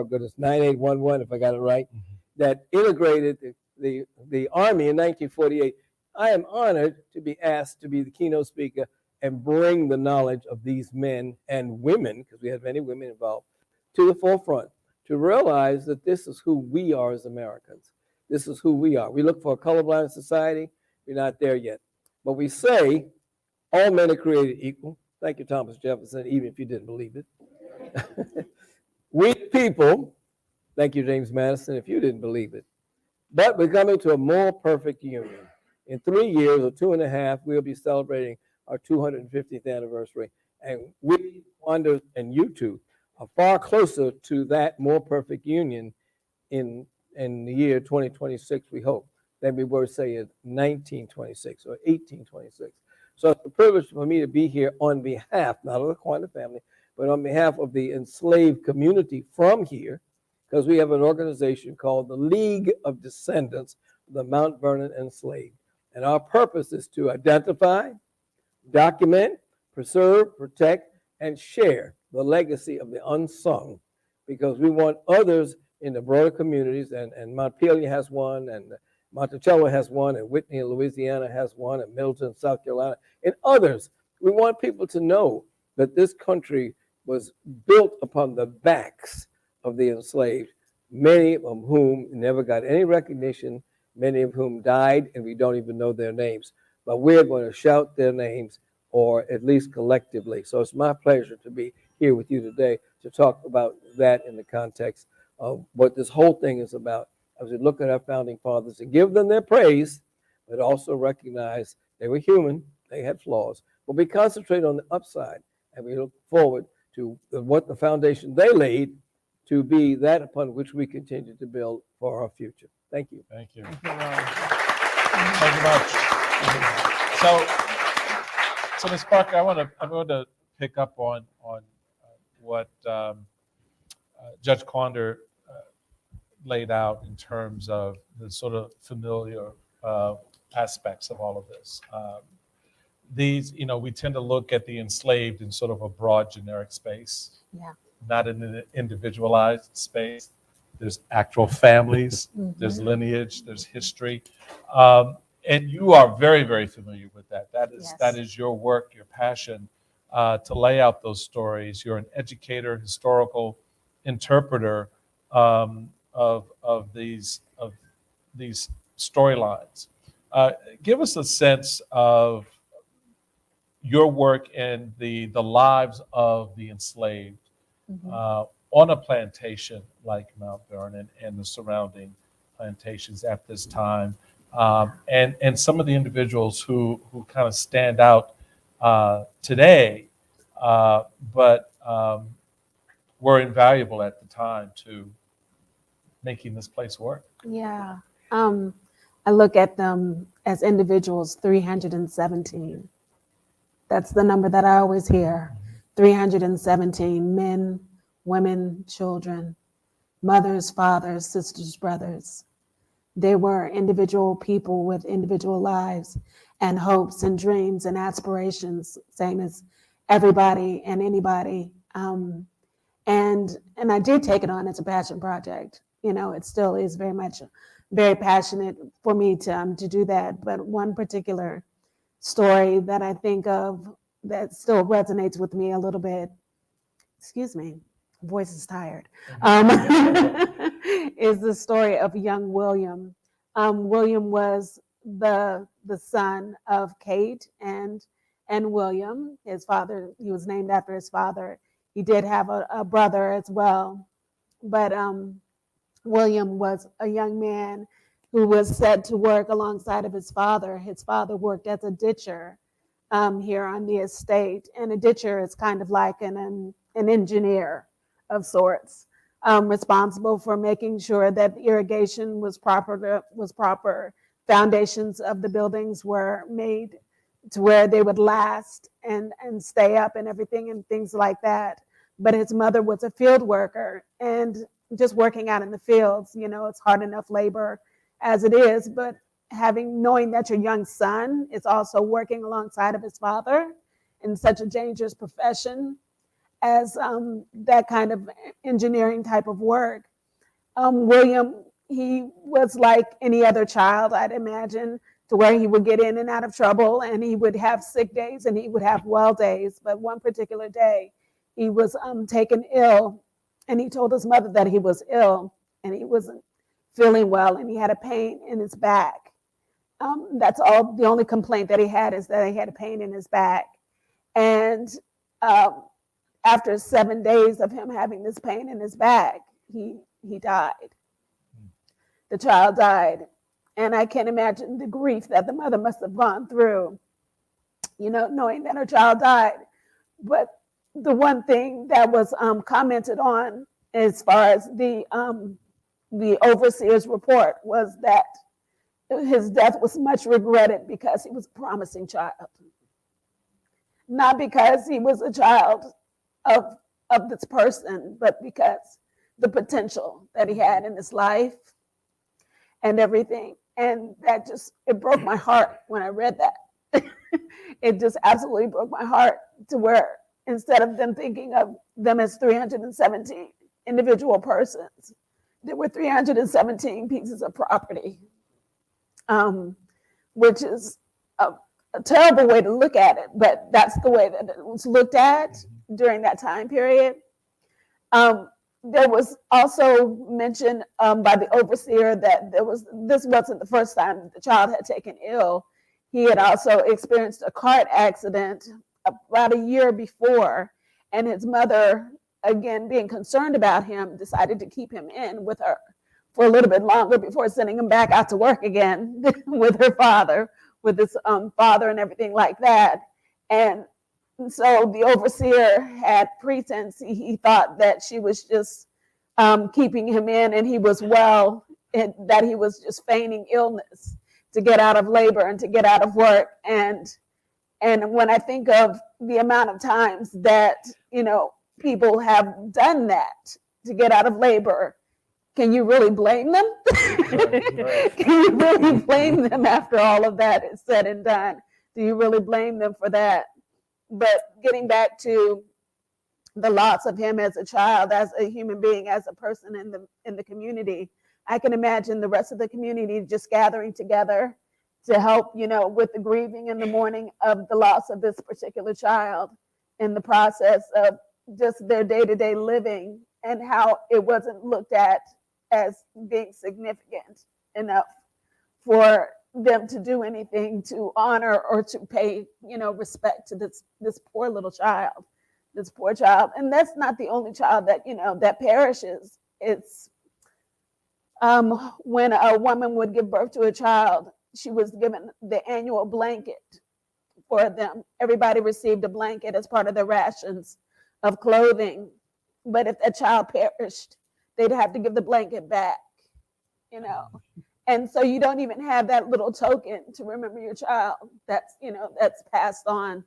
F: going to 9811 if I got it right, that integrated the Army in 1948. I am honored to be asked to be the keynote speaker and bring the knowledge of these men and women, because we had many women involved, to the forefront, to realize that this is who we are as Americans. This is who we are. We look for a colorblind society. We're not there yet. But we say all men are created equal. Thank you, Thomas Jefferson, even if you didn't believe it. We people, thank you, James Madison, if you didn't believe it. But we're coming to a more perfect union. In 3 years or 2.5, we'll be celebrating our 250th anniversary. And we, Wanda and you two, are far closer to that more perfect union in the year 2026, we hope, than we were, say, in 1926 or 1826. So it's a privilege for me to be here on behalf, not of the Quanda family, but on behalf of the enslaved community from here, because we have an organization called the League of Descendants of the Mount Vernon Enslaved. And our purpose is to identify, document, preserve, protect, and share the legacy of the unsung, because we want others in the broader communities, and Montpelier has one, and Monticello has one, and Whitney, Louisiana has one, and Middleton, South Carolina, and others. We want people to know that this country was built upon the backs of the enslaved, many of whom never got any recognition, many of whom died, and we don't even know their names. But we're going to shout their names, or at least collectively. So it's my pleasure to be here with you today to talk about that in the context of what this whole thing is about. As we look at our founding fathers and give them their praise, but also recognize they were human, they had flaws. But we concentrate on the upside, and we look forward to what the foundation they laid to be that upon which we continue to build for our future. Thank you.
A: Thank you.
D: Thank you, Ron.
A: Thank you much. So Ms. Parker, I'm going to pick up on what Judge Condor laid out in terms of the sort of familiar aspects of all of this. These, we tend to look at the enslaved in sort of a broad, generic space,
C: Yeah.
A: not in an individualized space. There's actual families, there's lineage, there's history. And you are very, very familiar with that. That is your work, your passion to lay out those stories. You're an educator, historical interpreter of these storylines. Give us a sense of your work and the lives of the enslaved on a plantation like Mount Vernon and the surrounding plantations at this time, and some of the individuals who kind of stand out today, but were invaluable at the time to making this place work.
C: Yeah. I look at them as individuals, 317. That's the number that I always hear. 317 men, women, children, mothers, fathers, sisters, brothers. They were individual people with individual lives and hopes and dreams and aspirations, same as everybody and anybody. And I did take it on as a passion project. It still is very passionate for me to do that. But one particular story that I think of that still resonates with me a little bit, excuse me, voice is tired, is the story of young William. William was the son of Kate and William. His father, he was named after his father. He did have a brother as well, but William was a young man who was set to work alongside of his father. His father worked as a ditcher here on the estate, and a ditcher is kind of like an engineer of sorts, responsible for making sure that the irrigation was proper, foundations of the buildings were made to where they would last and stay up and everything and things like that. But his mother was a field worker, and just working out in the fields, it's hard enough labor as it is, but knowing that your young son is also working alongside of his father in such a dangerous profession as that kind of engineering type of work. William, he was like any other child, I'd imagine, to where he would get in and out of trouble, and he would have sick days and he would have well days. But one particular day, he was taken ill, and he told his mother that he was ill and he wasn't feeling well, and he had a pain in his back. That's all. The only complaint that he had is that he had a pain in his back. And after 7 days of him having this pain in his back, he died. The child died. And I can't imagine the grief that the mother must have gone through, knowing that her child died. But the one thing that was commented on as far as the overseer's report was that his death was much regretted because he was a promising child. Not because he was a child of this person, but because the potential that he had in his life and everything. And that it broke my heart when I read that. It just absolutely broke my heart to where instead of them thinking of them as 317 individual persons, there were 317 pieces of property, which is a terrible way to look at it, but that's the way that it was looked at during that time period. There was also mention by the overseer that this wasn't the first time that the child had taken ill. He had also experienced a car accident about a year before, And his mother, again, being concerned about him, decided to keep him in with her for a little bit longer before sending him back out to work again with her father, with his father and everything like that. And so the overseer had pretense. He thought that she was just keeping him in and he was well, and that he was just feigning illness to get out of labor and to get out of work. And when I think of the amount of times that, people have done that to get out of labor, can you really blame them? Can you really blame them after all of that is said and done? Do you really blame them for that? But getting back to the loss of him as a child, as a human being, as a person in the community, I can imagine the rest of the community just gathering together to help, with the grieving in the morning of the loss of this particular child, in the process of just their day-to-day living, and how it wasn't looked at as being significant enough for them to do anything to honor or to pay, respect to this poor little child, this poor child. And that's not the only child that, that perishes. It's when a woman would give birth to a child, she was given the annual blanket for them. Everybody received a blanket as part of their rations of clothing. But if that child perished, they'd have to give the blanket back, And so you don't even have that little token to remember your child that's, that's passed on,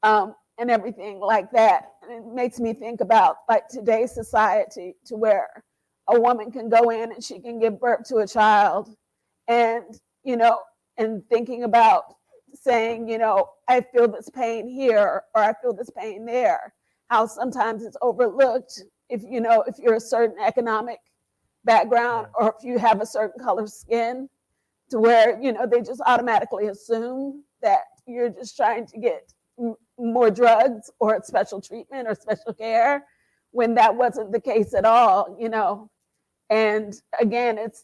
C: and everything like that. And it makes me think about like today's society, to where a woman can go in and she can give birth to a child, and, and thinking about saying, I feel this pain here, or I feel this pain there. How sometimes it's overlooked if you're a certain economic background, or if you have a certain color skin, to where they just automatically assume that you're just trying to get more drugs or special treatment or special care, when that wasn't the case at all. And again, it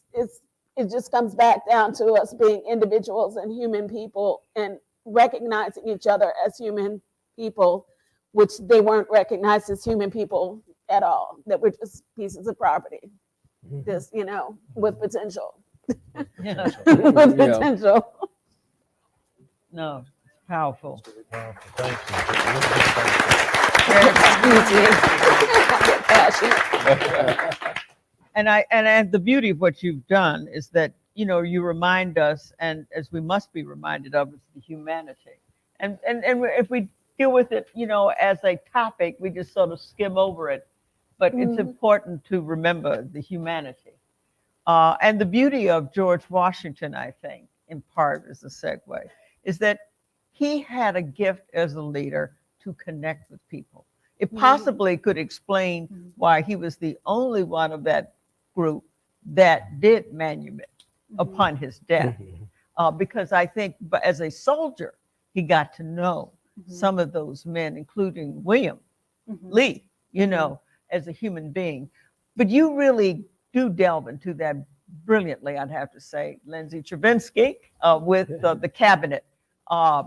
C: just comes back down to us being individuals and human people, and recognizing each other as human people, which they weren't recognized as human people at all, that we're just pieces of property, just, with potential.
D: Yeah.
C: With potential.
D: No, it's powerful.
A: Thank
D: And the beauty of what you've done is that, you remind us, and as we must be reminded of, is the humanity. And if we deal with it, as a topic, we just sort of skim over it. But it's important to remember the humanity. And the beauty of George Washington, I think, in part as a segue, is that he had a gift as a leader to connect with people. It possibly could explain why he was the only one of that group that did manumit upon his death. Because I think as a soldier, he got to know some of those men, including William Lee, as a human being. But you really do delve into that brilliantly, I'd have to say, Lindsay Travinsky, with the cabinet,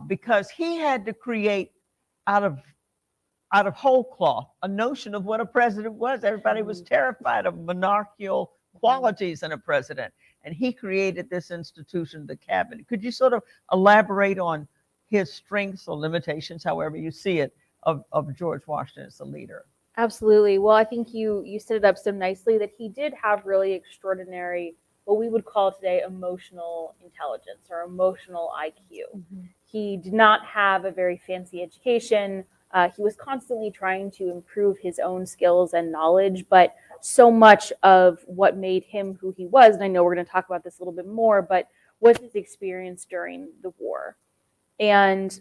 D: because he had to create out of whole cloth a notion of what a president was. Everybody was terrified of monarchical qualities in a president, and he created this institution, the cabinet. Could you sort of elaborate on his strengths or limitations, however you see it, of George Washington as a leader?
G: Absolutely. Well, I think you set it up so nicely that he did have really extraordinary, what we would call today, emotional intelligence or emotional IQ. He did not have a very fancy education. He was constantly trying to improve his own skills and knowledge, but so much of what made him who he was, and I know we're going to talk about this a little bit more, but was his experience during the war. And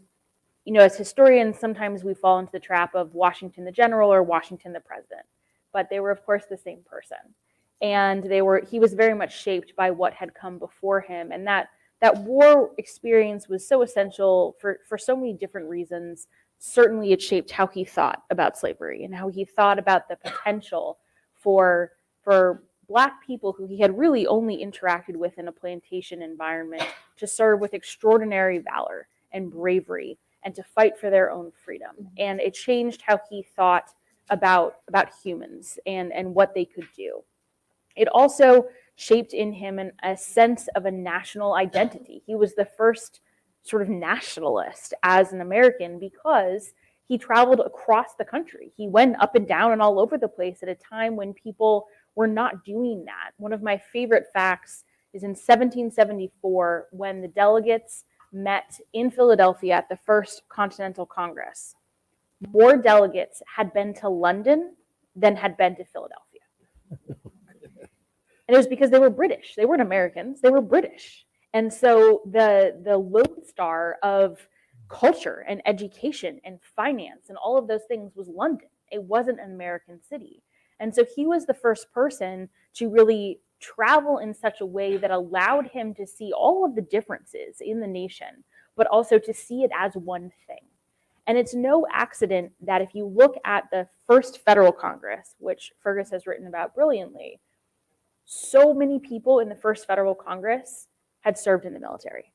G: as historians, sometimes we fall into the trap of Washington the general or Washington the president, but they were, of course, the same person. And he was very much shaped by what had come before him. And that war experience was so essential for so many different reasons. Certainly it shaped how he thought about slavery and how he thought about the potential for Black people who he had really only interacted with in a plantation environment to serve with extraordinary valor and bravery and to fight for their own freedom. And it changed how he thought about humans and what they could do. It also shaped in him a sense of a national identity. He was the first sort of nationalist as an American because he traveled across the country. He went up and down and all over the place at a time when people were not doing that. One of my favorite facts is in 1774, when the delegates met in Philadelphia at the First Continental Congress. More delegates had been to London than had been to Philadelphia. And it was because they were British. They weren't Americans, they were British. And so the lodestar of culture and education and finance and all of those things was London. It wasn't an American city. And so he was the first person to really travel in such a way that allowed him to see all of the differences in the nation, but also to see it as one thing. And it's no accident that if you look at the first federal Congress, which Fergus has written about brilliantly, so many people in the first federal Congress had served in the military.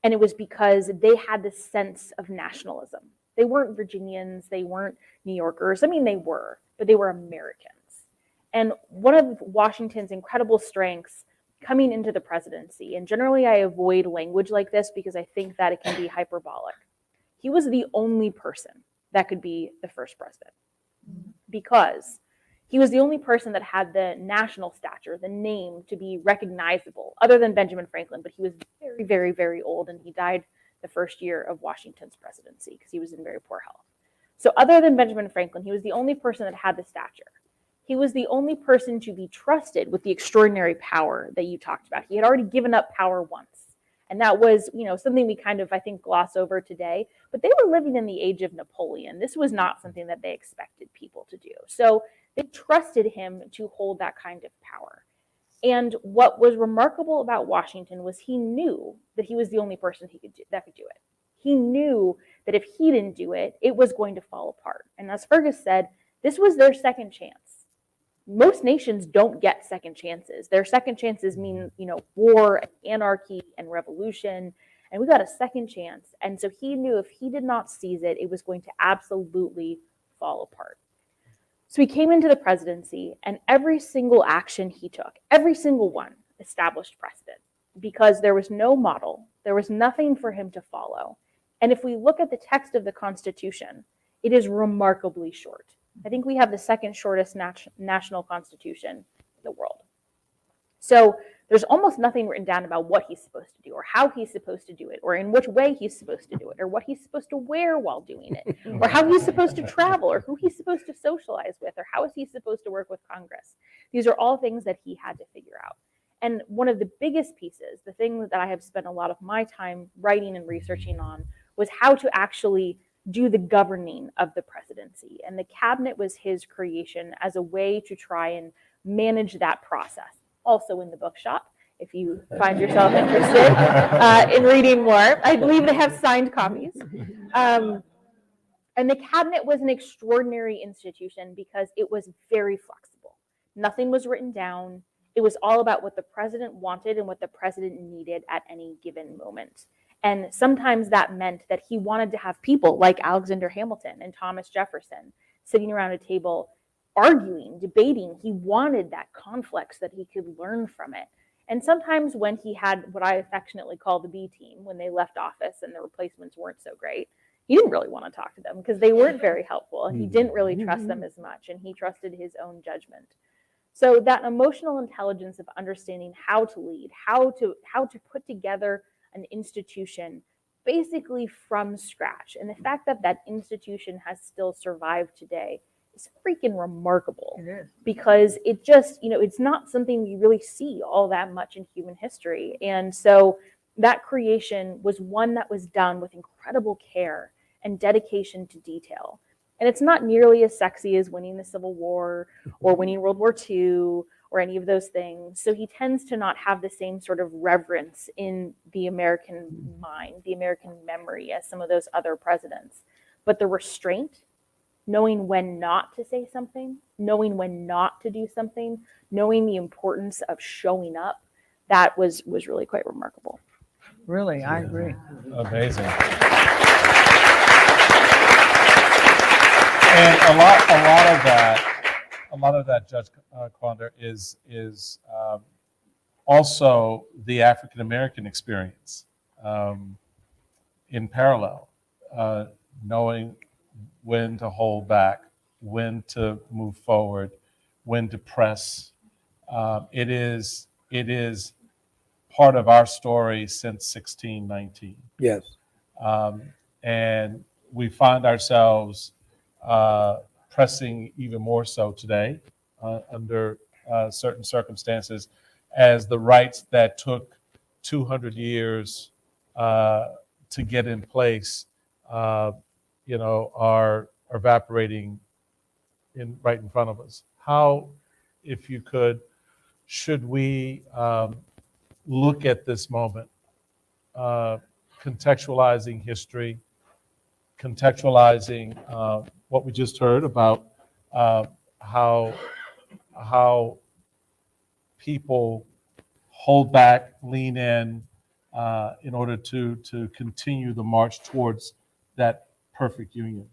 G: And it was because they had this sense of nationalism. They weren't Virginians, they weren't New Yorkers. I mean, they were, but they were Americans. And one of Washington's incredible strengths coming into the presidency, and generally I avoid language like this because I think that it can be hyperbolic. He was the only person that could be the first president because he was the only person that had the national stature, the name to be recognizable, other than Benjamin Franklin, but he was very, very, very old and he died the first year of Washington's presidency because he was in very poor health. So other than Benjamin Franklin, he was the only person that had the stature. He was the only person to be trusted with the extraordinary power that you talked about. He had already given up power once. And that was, something we kind of, I think, gloss over today. But they were living in the age of Napoleon. This was not something that they expected people to do. So they trusted him to hold that kind of power. And what was remarkable about Washington was he knew that he was the only person that could do it. He knew that if he didn't do it, it was going to fall apart. And as Fergus said, this was their second chance. Most nations don't get second chances. Their second chances mean, war, anarchy, and revolution. And we got a second chance. And so he knew if he did not seize it, it was going to absolutely fall apart. So he came into the presidency, and every single action he took, every single one, established precedent because there was no model. There was nothing for him to follow. And if we look at the text of the Constitution, it is remarkably short. I think we have the second shortest national constitution in the world. So there's almost nothing written down about what he's supposed to do or how he's supposed to do it or in which way he's supposed to do it or what he's supposed to wear while doing it or how he's supposed to travel or who he's supposed to socialize with or how is he supposed to work with Congress. These are all things that he had to figure out. And one of the biggest pieces, the thing that I have spent a lot of my time writing and researching on, was how to actually do the governing of the presidency. And the cabinet was his creation as a way to try and manage that process. Also in the bookshop, if you find yourself interested in reading more. I believe they have signed copies. And the cabinet was an extraordinary institution because it was very flexible. Nothing was written down. It was all about what the president wanted and what the president needed at any given moment. And sometimes that meant that he wanted to have people like Alexander Hamilton and Thomas Jefferson sitting around a table arguing, debating. He wanted that conflict so that he could learn from it. And sometimes when he had what I affectionately call the B team, when they left office and the replacements weren't so great, he didn't really want to talk to them because they weren't very helpful. And he didn't really trust them as much, and he trusted his own judgment. So that emotional intelligence of understanding how to lead, how to put together an institution basically from scratch. And the fact that that institution has still survived today is freaking remarkable.
D: It is.
G: Because it just, it's not something you really see all that much in human history. And so that creation was one that was done with incredible care and dedication to detail. And it's not nearly as sexy as winning the Civil War or winning World War II or any of those things. So he tends to not have the same sort of reverence in the American mind, the American memory as some of those other presidents. But the restraint, knowing when not to say something, knowing when not to do something, knowing the importance of showing up, that was really quite remarkable.
D: Really, I agree.
A: Amazing. And a lot of that, Judge Condor, is also the African American experience in parallel, knowing when to hold back, when to move forward, when to press. It is part of our story since 1619.
F: Yes.
A: And we find ourselves pressing even more so today under certain circumstances, as the rights that took 200 years to get in place, are evaporating right in front of us. How, if you could, should we look at this moment, contextualizing history, contextualizing what we just heard about how people hold back, lean in order to continue the march towards that perfect union?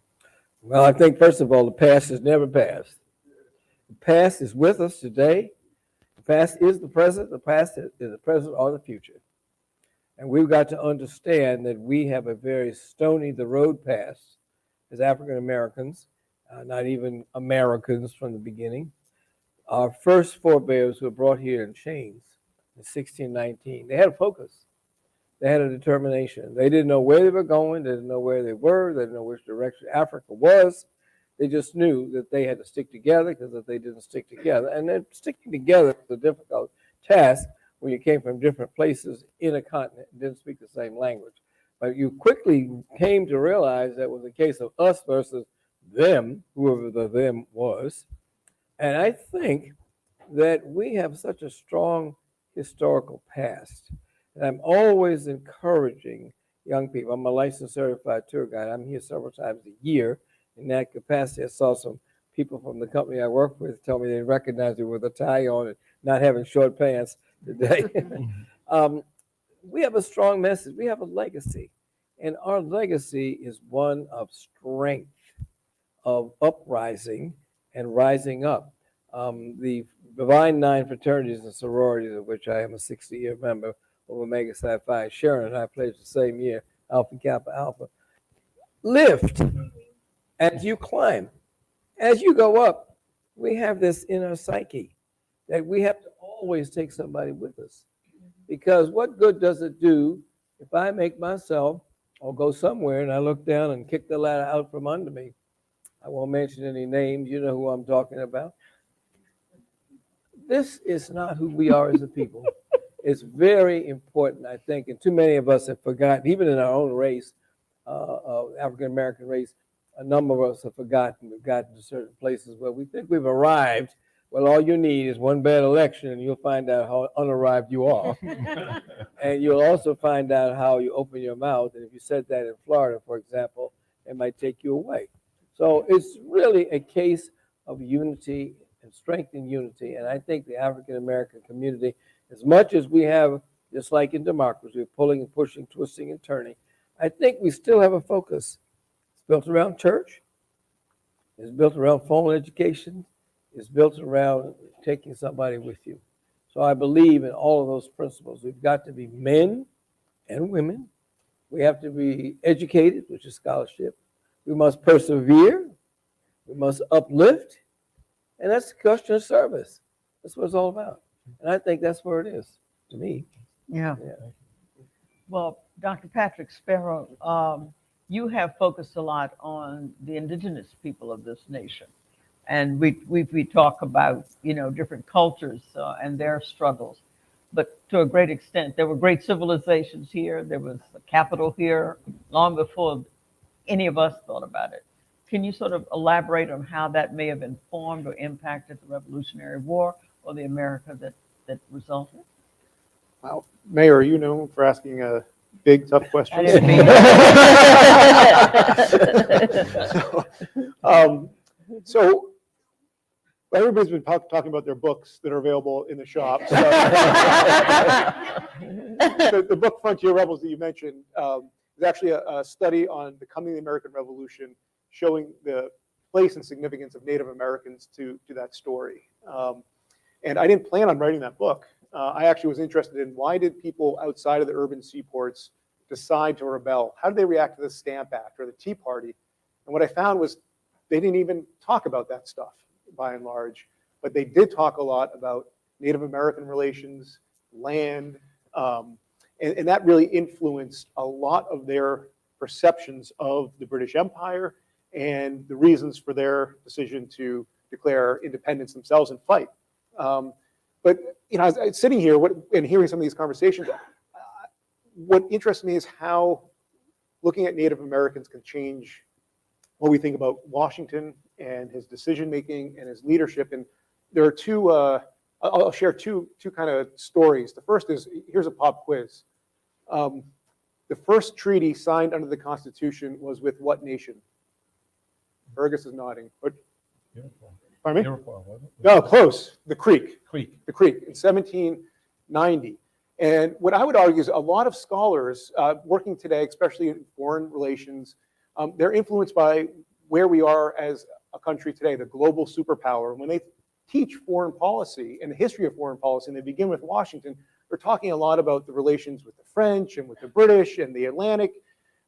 F: Well, I think, first of all, the past is never past. The past is with us today. The past is the present. The past is the present or the future. And we've got to understand that we have a very stony the road past as African Americans, not even Americans from the beginning. Our first forebears were brought here in chains in 1619. They had a focus. They had a determination. They didn't know where they were going. They didn't know where they were. They didn't know which direction Africa was. They just knew that they had to stick together, because if they didn't stick together, and then sticking together was a difficult task when you came from different places in a continent and didn't speak the same language. But you quickly came to realize that was a case of us versus them, whoever the them was. And I think that we have such a strong historical past. And I'm always encouraging young people. I'm a licensed certified tour guide. I'm here several times a year. In that capacity, I saw some people from the company I work with tell me they recognized me with a tie on and not having short pants today. We have a strong message. We have a legacy. And our legacy is one of strength, of uprising and rising up. The Divine Nine fraternities and sororities, of which I am a 60-year member of Omega Psi Phi, Sharon and I pledged the same year, Alpha Kappa Alpha, lift as you climb. As you go up, we have this inner psyche that we have to always take somebody with us. Because what good does it do if I make myself or go somewhere and I look down and kick the ladder out from under me? I won't mention any names. You know who I'm talking about. This is not who we are as a people. It's very important, I think, and too many of us have forgotten, even in our own race, African-American race, a number of us have forgotten. We've gotten to certain places where we think we've arrived. Well, all you need is one bad election and you'll find out how unarrived you are. And you'll also find out how you open your mouth. And if you said that in Florida, for example, it might take you away. So it's really a case of unity and strength in unity. And I think the African-American community, as much as we have, just like in democracy, we're pulling and pushing, twisting and turning, I think we still have a focus. It's built around church. It's built around formal education. It's built around taking somebody with you. So I believe in all of those principles. We've got to be men and women. We have to be educated, which is scholarship. We must persevere. We must uplift. And that's the question of service. That's what it's all about. And I think that's where it is, to me.
D: Yeah. Well, Dr. Patrick Sparrow, you have focused a lot on the indigenous people of this nation. And we talk about, different cultures and their struggles. But to a great extent, there were great civilizations here. There was a capital here long before any of us thought about it. Can you sort of elaborate on how that may have informed or impacted the Revolutionary War or the America that resulted?
E: Well, Mayor, you know, for asking a big, tough question.
D: I didn't mean that.
E: So everybody's been talking about their books that are available in the shop. So, the book Frontier Rebels that you mentioned is actually a study on the coming of the American Revolution, showing the place and significance of Native Americans to that story. And I didn't plan on writing that book. I actually was interested in why did people outside of the urban seaports decide to rebel? How did they react to the Stamp Act or the Tea Party? And what I found was they didn't even talk about that stuff by and large, but they did talk a lot about Native American relations, land, and that really influenced a lot of their perceptions of the British Empire and the reasons for their decision to declare independence themselves and fight. But you know, as I was sitting here and hearing some of these conversations, what interests me is how looking at Native Americans can change what we think about Washington and his decision making and his leadership. And there are two. I'll share two kind of stories. The first is, here's a pop quiz. The first treaty signed under the Constitution was with what nation? Fergus is nodding. Pardon me?
A: Iroquois, wasn't it?
E: No, close. The Creek.
A: Creek.
E: The Creek in 1790. And what I would argue is a lot of scholars working today, especially in foreign relations, they're influenced by where we are as a country today, the global superpower. When they teach foreign policy and the history of foreign policy, and they begin with Washington, they're talking a lot about the relations with the French and with the British and the Atlantic.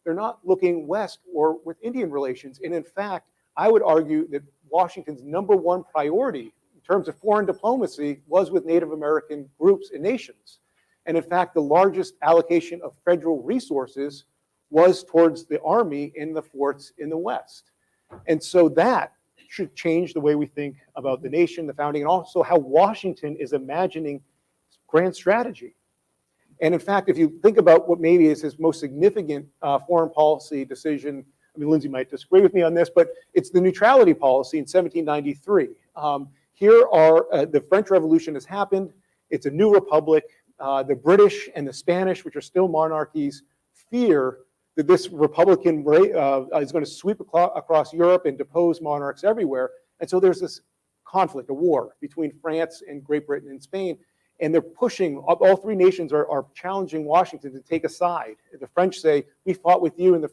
E: They're not looking west or with Indian relations. And in fact, I would argue that Washington's #1 priority in terms of foreign diplomacy was with Native American groups and nations. And in fact, the largest allocation of federal resources was towards the army in the forts in the West. And so that should change the way we think about the nation, the founding, and also how Washington is imagining grand strategy. And in fact, if you think about what maybe is his most significant foreign policy decision, I mean, Lindsay might disagree with me on this, but it's the neutrality policy in 1793. Here are, the French Revolution has happened. It's a new republic. The British and the Spanish, which are still monarchies, fear that this Republican is going to sweep across Europe and depose monarchs everywhere. And so there's this conflict, a war between France and Great Britain and Spain. And they're pushing, all three nations are challenging Washington to take a side. The French say, we fought with you in the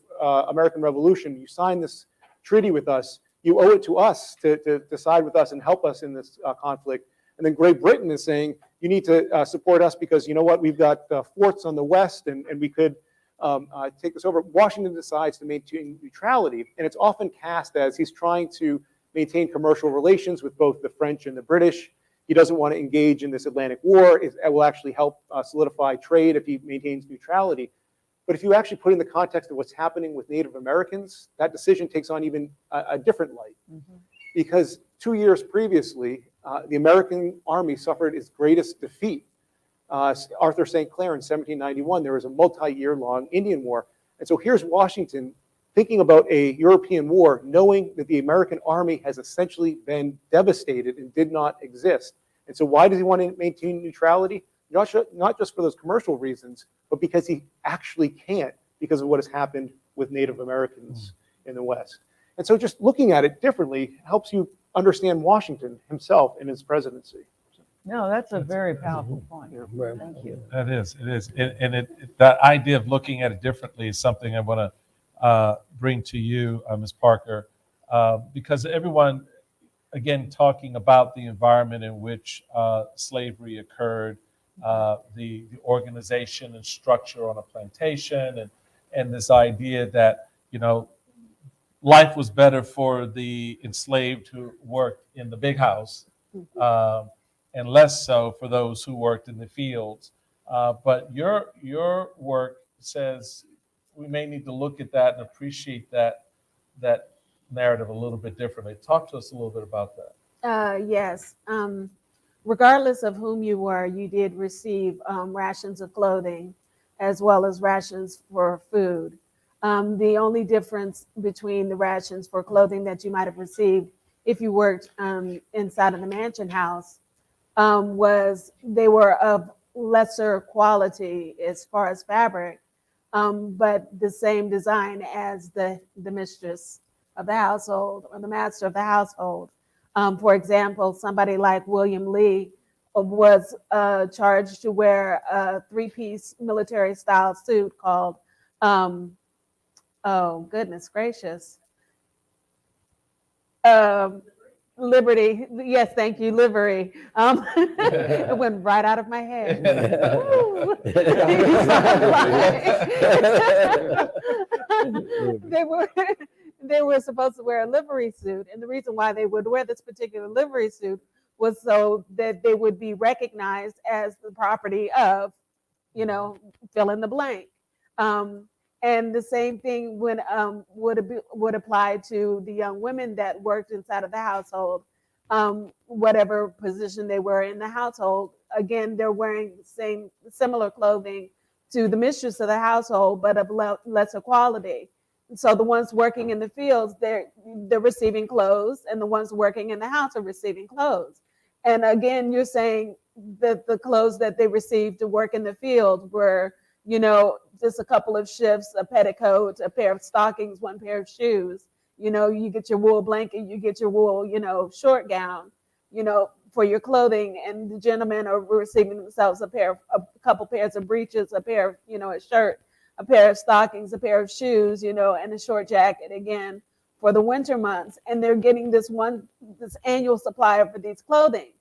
E: American Revolution. You signed this treaty with us. You owe it to us to side with us and help us in this conflict. And then Great Britain is saying, you need to support us because you know what, we've got forts on the west and we could take this over. Washington decides to maintain neutrality, and it's often cast as he's trying to maintain commercial relations with both the French and the British. He doesn't want to engage in this Atlantic war. It will actually help solidify trade if he maintains neutrality. But if you actually put in the context of what's happening with Native Americans, that decision takes on even a different light. Mm-hmm. Because 2 years previously, the American army suffered its greatest defeat. Arthur St. Clair in 1791, there was a multi-year-long Indian war. And so here's Washington thinking about a European war, knowing that the American army has essentially been devastated and did not exist. And so why does he want to maintain neutrality? Not just for those commercial reasons, but because he actually can't because of what has happened with Native Americans in the West. And so just looking at it differently helps you understand Washington himself and his presidency.
D: No, that's a very powerful point. Thank you.
A: That is, it is. And that idea of looking at it differently is something I want to bring to you, Ms. Parker, because everyone, again, talking about the environment in which slavery occurred, the organization and structure on a plantation, and this idea that, you know, life was better for the enslaved who worked in the big house, and less so for those who worked in the fields. But your work says we may need to look at that and appreciate that narrative a little bit differently. Talk to us a little bit about that.
C: Yes. Regardless of whom you were, you did receive rations of clothing as well as rations for food. The only difference between the rations for clothing that you might have received if you worked inside of the mansion house was they were of lesser quality as far as fabric, but the same design as the mistress of the household or the master of the household. For example, somebody like William Lee was charged to wear a 3-piece military style suit called, oh goodness gracious, Liberty. Yes, thank you, livery. It went right out of my head. Woo. they were they were supposed to wear a livery suit, and the reason why they would wear this particular livery suit was so that they would be recognized as the property of, fill in the blank. And the same thing would apply to the young women that worked inside of the household, whatever position they were in the household. Again, they're wearing similar clothing to the mistress of the household, but of lesser quality. So the ones working in the fields, they're receiving clothes, and the ones working in the house are receiving clothes. And again, you're saying that the clothes that they received to work in the field were, just a couple of shifts, a petticoat, a pair of stockings, one pair of shoes. You get your wool blanket, you get your wool, short gown, for your clothing. And the gentlemen are receiving themselves a couple pairs of breeches, a pair of, a shirt, a pair of stockings, a pair of shoes, and a short jacket, again, for the winter months. And they're getting this annual supply of these clothing.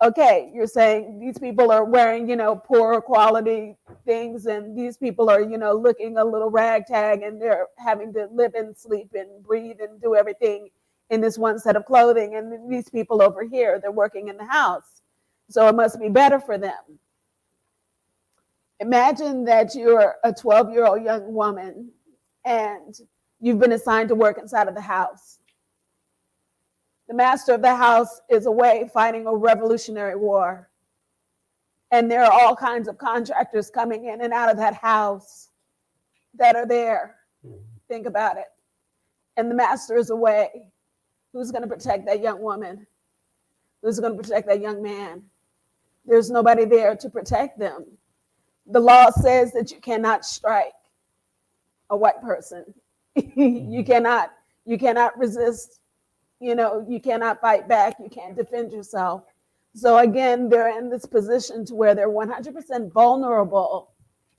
C: Okay, you're saying these people are wearing, poor quality things, and these people are, looking a little ragtag, and they're having to live and sleep and breathe and do everything in this one set of clothing. And these people over here, they're working in the house, so it must be better for them. Imagine that you're a 12-year-old young woman, and you've been assigned to work inside of the house. The master of the house is away fighting a revolutionary war. And there are all kinds of contractors coming in and out of that house that are there. Think about it. And the master is away. Who's going to protect that young woman? Who's going to protect that young man? There's nobody there to protect them. The law says that you cannot strike a white person. You cannot resist. You cannot fight back. You can't defend yourself. So again, they're in this position to where they're 100% vulnerable,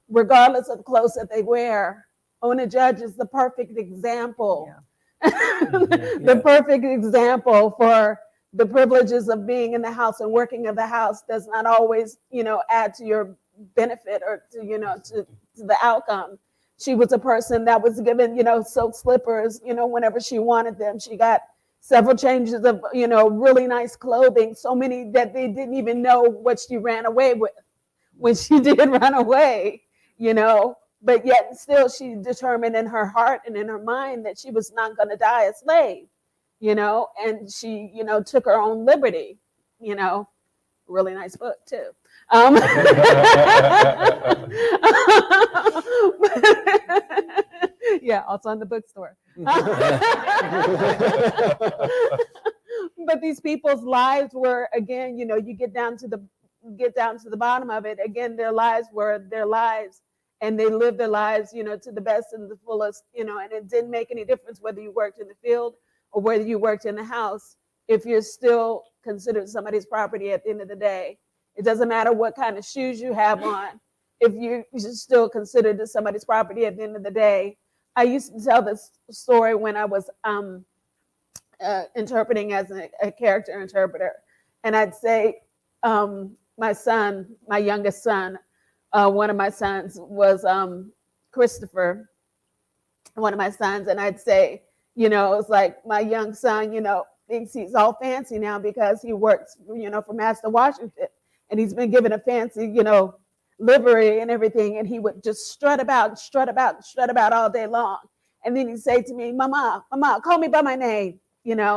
C: regardless of the clothes that they wear. Ona Judge is the perfect example. Yeah. The perfect example for the privileges of being in the house and working in the house does not always, add to your benefit or to the outcome. She was a person that was given, silk slippers, whenever she wanted them. She got several changes of, really nice clothing, so many that they didn't even know what she ran away with when she did run away, but yet still she determined in her heart and in her mind that she was not going to die a slave, and she, took her own liberty, really nice book too. Yeah, also in the bookstore. But these people's lives were, again, you get down to the bottom of it. Again, their lives were their lives, and they lived their lives, to the best and the fullest, and it didn't make any difference whether you worked in the field or whether you worked in the house. If you're still considered somebody's property at the end of the day, it doesn't matter what kind of shoes you have on. If you're still considered somebody's property at the end of the day. I used to tell this story when I was interpreting as a character interpreter. And I'd say my youngest son, one of my sons was Christopher, one of my sons. And I'd say, it's like my young son, thinks he's all fancy now because he works, for Master Washington. And he's been given a fancy, livery and everything, and he would just strut about all day long. And then he'd say to me, Mama, call me by my name, And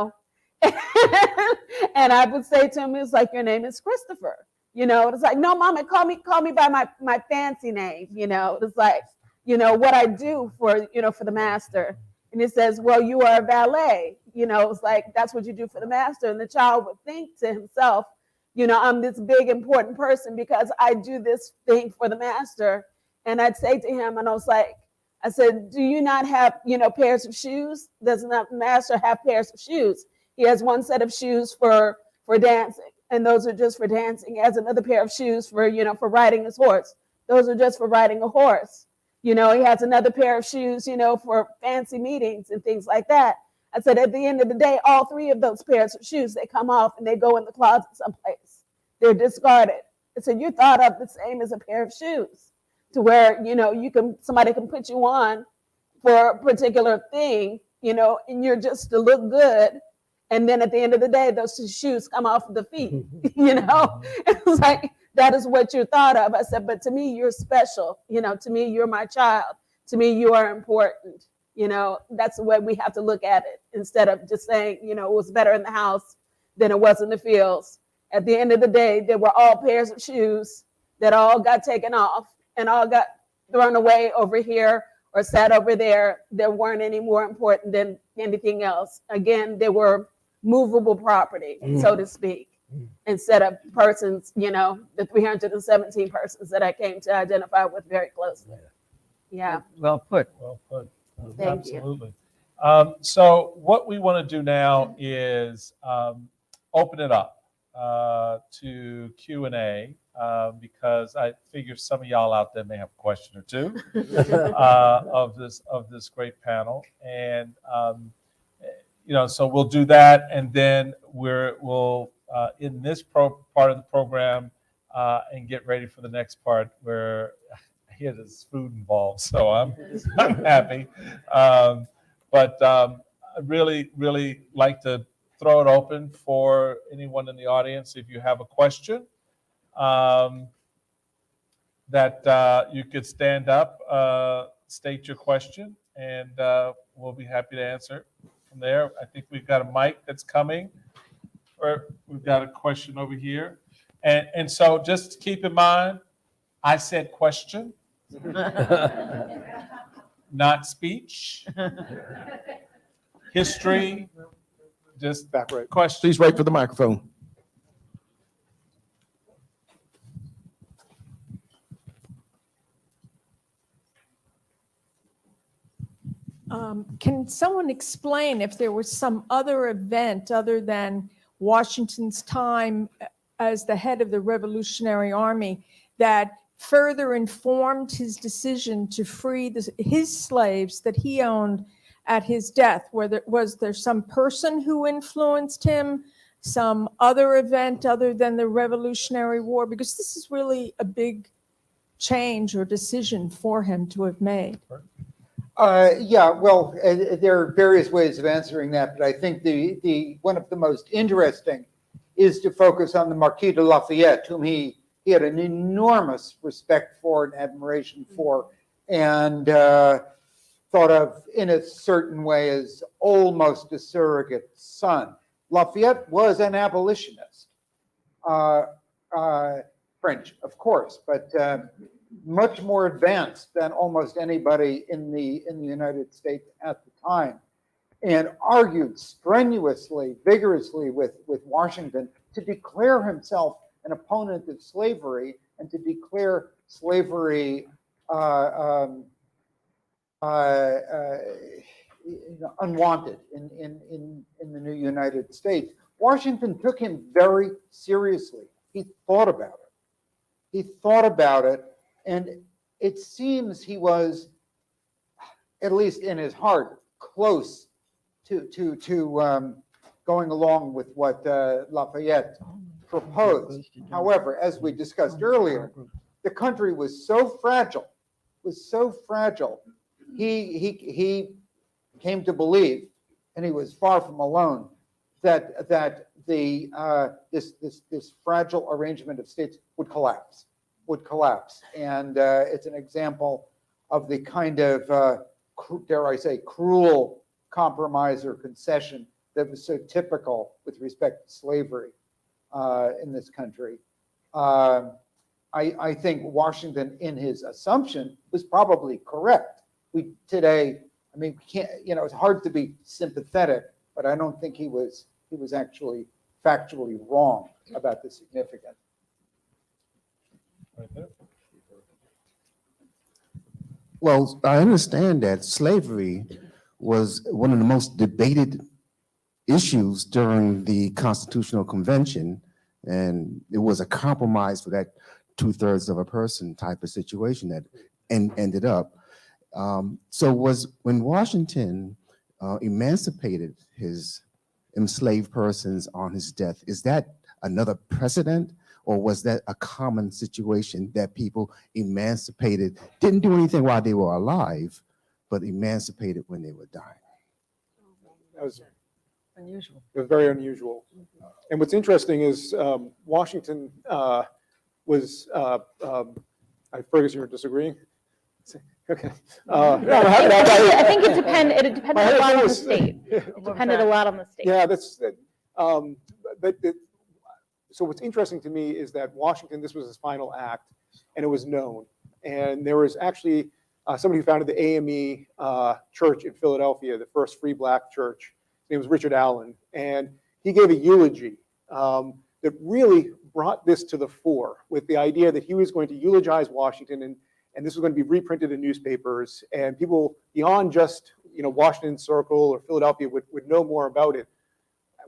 C: I would say to him, it's like, your name is Christopher, It's like, no, Mama, call me by my fancy name, It's like, what I do for the master. And it says, well, you are a valet, It's like, that's what you do for the master. And the child would think to himself, I'm this big important person because I do this thing for the master. And I'd say to him, and I said, do you not have, pairs of shoes? Does not the master have pairs of shoes? He has one set of shoes for dancing, and those are just for dancing. He has another pair of shoes for, for riding his horse. Those are just for riding a horse. He has another pair of shoes, for fancy meetings and things like that. I said, at the end of the day, all 3 of those pairs of shoes, they come off and they go in the closet someplace. They're discarded. I said, you're thought of the same as a pair of shoes, to where, somebody can put you on for a particular thing, and you're just to look good. And then at the end of the day, those shoes come off the feet, It's like, that is what you're thought of. I said, but to me, you're special. To me, you're my child. To me, you are important. That's the way we have to look at it, instead of just saying, it was better in the house than it was in the fields. At the end of the day, they were all pairs of shoes that all got taken off and all got thrown away over here or sat over there. They weren't any more important than anything else. Again, they were movable property, so to speak, instead of persons, the 317 persons that I came to identify with very closely. Yeah.
D: Well put.
A: Well put.
C: Thank you.
A: Absolutely. So what we want to do now is open it up to Q&A, because I figure some of y'all out there may have a question or two of this great panel, and so we'll do that, and then we'll in this part of the program and get ready for the next part where I hear there's food involved, so I'm happy. But I really like to throw it open for anyone in the audience. If you have a question, that you could stand up, state your question, and we'll be happy to answer it from there. I think we've got a mic that's coming, or we've got a question over here. And so just keep in mind, I said question, not speech. History, just
E: Back right.
A: question.
H: Please wait for the microphone.
I: Can someone explain if there was some other event other than Washington's time as the head of the Revolutionary Army that further informed his decision to free his slaves that he owned at his death? Was there some person who influenced him, some other event other than the Revolutionary War? Because this is really a big change or decision for him to have made.
B: Yeah, well, there are various ways of answering that, but I think the one of the most interesting is to focus on the Marquis de Lafayette, whom he had an enormous respect for and admiration for, and thought of in a certain way as almost a surrogate son. Lafayette was an abolitionist, French, of course, but much more advanced than almost anybody in the United States at the time, and argued strenuously, vigorously with Washington to declare himself an opponent of slavery and to declare slavery unwanted in the new United States. Washington took him very seriously. He thought about it. And it seems he was, at least in his heart, close to going along with what Lafayette proposed. However, as we discussed earlier, the country was so fragile, he came to believe, and he was far from alone, that this fragile arrangement of states would collapse. And it's an example of the kind of, dare I say, cruel compromise or concession that was so typical with respect to slavery in this country. I think Washington, in his assumption, was probably correct. It's hard to be sympathetic, but I don't think he was actually factually wrong about the significance.
A: Right there.
H: Well, I understand that slavery was one of the most debated issues during the Constitutional Convention, and it was a compromise for that 2/3 of a person type of situation that ended up. So was when Washington emancipated his enslaved persons on his death. Is that another precedent, or was that a common situation that people emancipated, didn't do anything while they were alive, but emancipated when they were dying?
E: That was
D: Unusual.
E: It was very unusual. And what's interesting is Washington was, Fergus, you're disagreeing? Okay. No,
G: I think it depended a lot on the state. It depended a lot on the state.
E: Yeah, so what's interesting to me is that Washington, this was his final act, and it was known. And there was actually somebody who founded the AME church in Philadelphia, the first free black church. His name was Richard Allen, and he gave a eulogy that really brought this to the fore, with the idea that he was going to eulogize Washington, and this was going to be reprinted in newspapers, and people beyond just Washington Circle or Philadelphia would know more about it.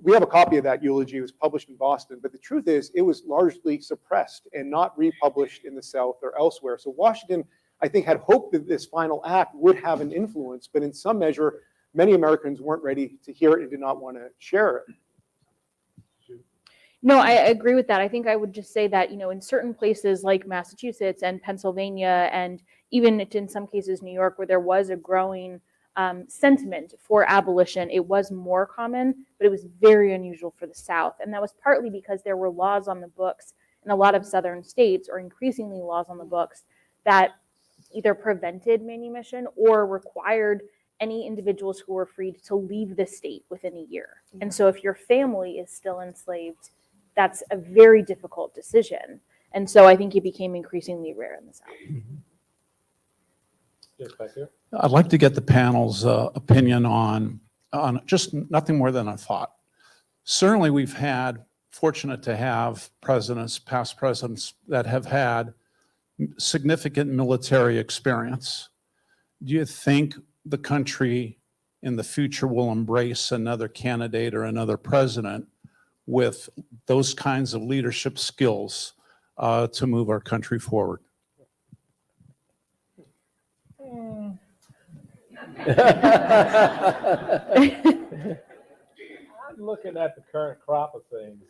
E: We have a copy of that eulogy. It was published in Boston, but the truth is it was largely suppressed and not republished in the South or elsewhere. So Washington, I think, had hoped that this final act would have an influence, but in some measure, many Americans weren't ready to hear it and did not want to share it.
G: No, I agree with that. I think I would just say that, in certain places like Massachusetts and Pennsylvania, and even in some cases New York, where there was a growing sentiment for abolition, it was more common, but it was very unusual for the South. And that was partly because there were laws on the books in a lot of Southern states, or increasingly laws on the books, that either prevented manumission or required any individuals who were freed to leave the state within a year. And so if your family is still enslaved, that's a very difficult decision. And so I think it became increasingly rare in the South.
A: Yes, back here.
J: I'd like to get the panel's opinion on just nothing more than a thought. Certainly we've fortunate to have past presidents that have had significant military experience. Do you think the country in the future will embrace another candidate or another president with those kinds of leadership skills to move our country forward?
A: I'm looking at the current crop of things.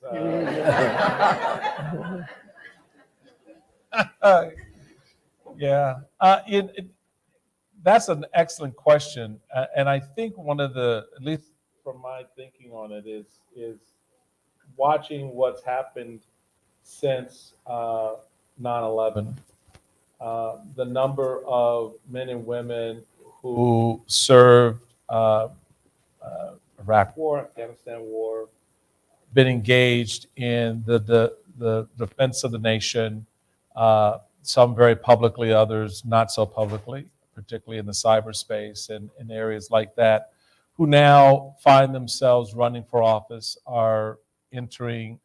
A: Yeah, that's an excellent question, and I think one of the, at least from my thinking on it, is watching what's happened since 9/11. The number of men and women who served Iraq War, Afghanistan War, been engaged in the defense of the nation, some very publicly, others not so publicly, particularly in the cyberspace and in areas like that, who now find themselves running for office, are entering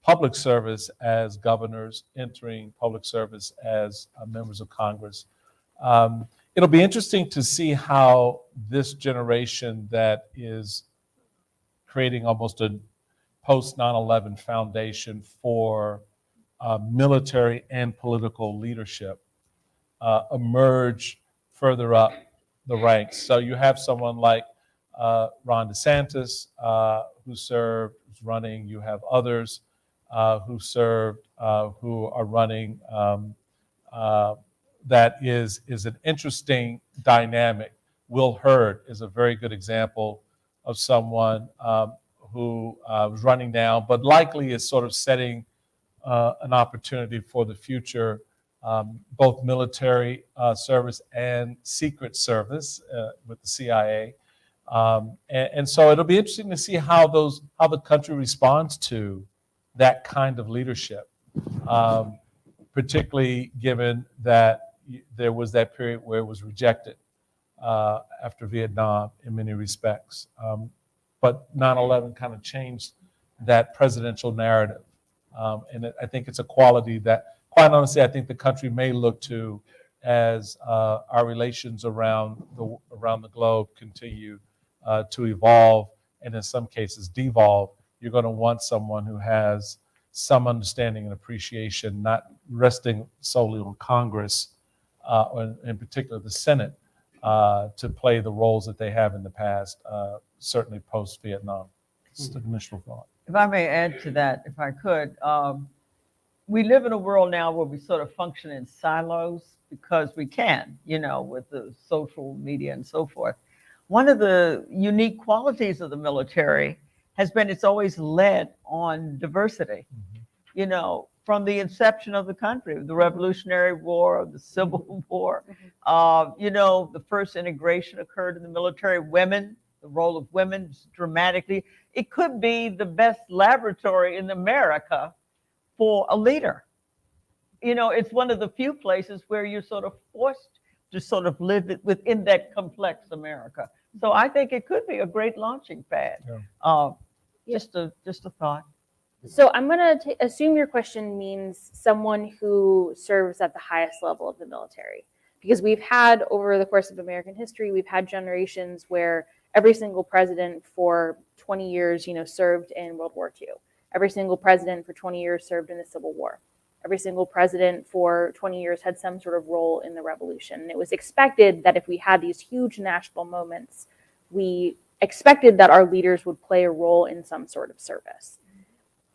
A: public service as governors, entering public service as members of Congress. It'll be interesting to see how this generation that is creating almost a post 9/11 foundation for military and political leadership emerge further up the ranks. So you have someone like Ron DeSantis who's running. You have others who served, who are running. That is an interesting dynamic. Will Hurd is a very good example of someone who was running now, but likely is sort of setting an opportunity for the future, both military service and secret service with the CIA. And so it'll be interesting to see how the country responds to that kind of leadership, particularly given that there was that period where it was rejected after Vietnam in many respects. But 9/11 kind of changed that presidential narrative. And I think it's a quality that, quite honestly, I think the country may look to as our relations around the globe continue to evolve, and in some cases devolve. You're going to want someone who has some understanding and appreciation, not resting solely on Congress, or in particular the Senate, to play the roles that they have in the past, certainly post-Vietnam. It's the initial thought.
D: If I may add to that, if I could, we live in a world now where we sort of function in silos because we can, with the social media and so forth. One of the unique qualities of the military has been it's always led on diversity. From the inception of the country, the Revolutionary War, the Civil War, the first integration occurred in the military. Women, the role of women dramatically. It could be the best laboratory in America for a leader. It's one of the few places where you're sort of forced to sort of live within that complex America. So I think it could be a great launching pad. Just a thought.
G: So I'm going to assume your question means someone who serves at the highest level of the military, because we've had, over the course of American history, we've had generations where every single president for 20 years, served in World War II. Every single president for 20 years served in the Civil War. Every single president for 20 years had some sort of role in the revolution. And it was expected that if we had these huge national moments, we expected that our leaders would play a role in some sort of service.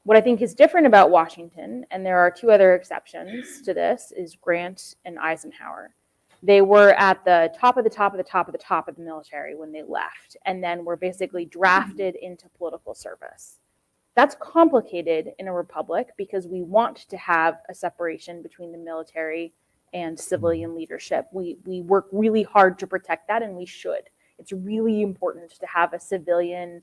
G: What I think is different about Washington, and there are two other exceptions to this, is Grant and Eisenhower. They were at the top of the top of the top of the top of the military when they left, and then were basically drafted into political service. That's complicated in a republic because we want to have a separation between the military and civilian leadership. We work really hard to protect that, and we should. It's really important to have a civilian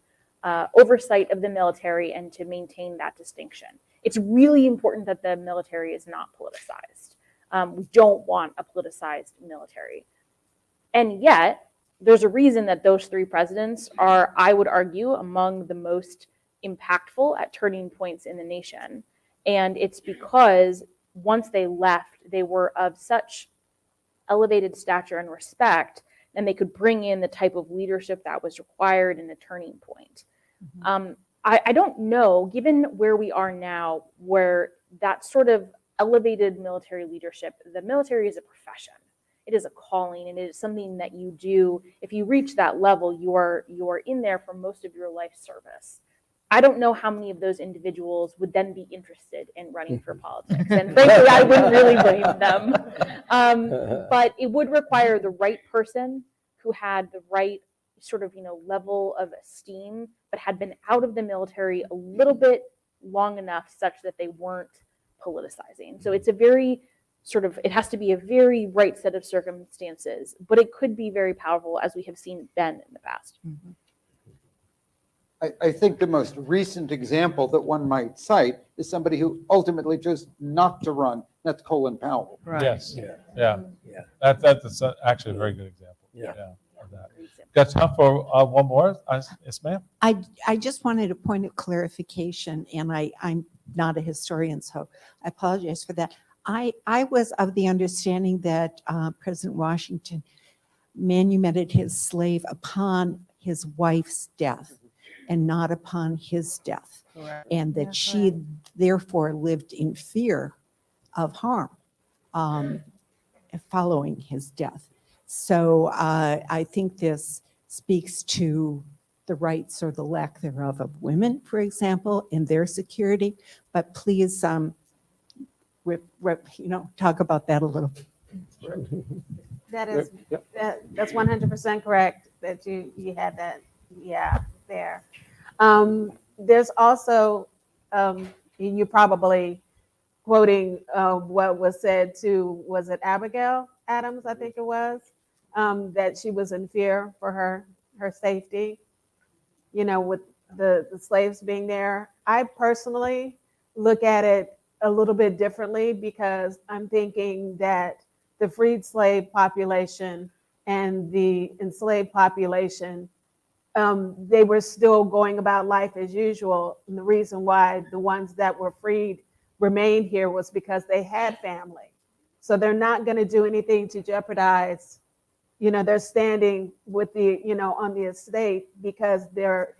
G: oversight of the military and to maintain that distinction. It's really important that the military is not politicized. We don't want a politicized military. And yet, there's a reason that those three presidents are, I would argue, among the most impactful at turning points in the nation. And it's because once they left, they were of such elevated stature and respect, and they could bring in the type of leadership that was required in a turning point. I don't know, given where we are now, where that sort of elevated military leadership, the military is a profession. It is a calling, and it is something that you do. If you reach that level, you are in there for most of your life service. I don't know how many of those individuals would then be interested in running for politics. And frankly, I wouldn't really blame them. But it would require the right person who had the right sort of, level of esteem, but had been out of the military a little bit long enough such that they weren't politicizing. So it's a very it has to be a very right set of circumstances, but it could be very powerful, as we have seen Ben in the past.
B: I think the most recent example that one might cite is somebody who ultimately chose not to run. That's Colin Powell.
D: Right.
A: Yes.
F: Yeah.
A: Yeah. That's actually a very good example.
F: Yeah.
A: Of that. Got time for one more? Yes, ma'am.
K: I just wanted a point of clarification, and I'm not a historian, so I apologize for that. I was of the understanding that President Washington manumitted his slave upon his wife's death and not upon his death, and that she therefore lived in fear of harm following his death. So I think this speaks to the rights or the lack thereof of women, for example, in their security. But please, talk about that a little.
C: That's 100% correct that you had that. Yeah, there. There's also, you're probably quoting what was said to, was it Abigail Adams, I think it was, that she was in fear for her safety, with the slaves being there. I personally look at it a little bit differently, because I'm thinking that the freed slave population and the enslaved population, they were still going about life as usual. And the reason why the ones that were freed remained here was because they had family. So they're not going to do anything to jeopardize, they're standing with the, on the estate, because they're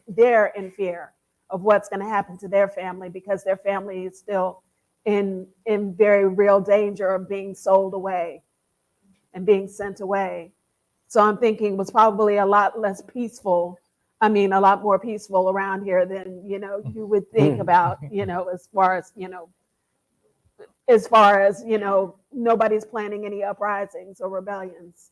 C: in fear of what's going to happen to their family, because their family is still in very real danger of being sold away and being sent away. So I'm thinking was probably a lot less peaceful. I mean, a lot more peaceful around here than, you would think about, as far as, nobody's planning any uprisings or rebellions.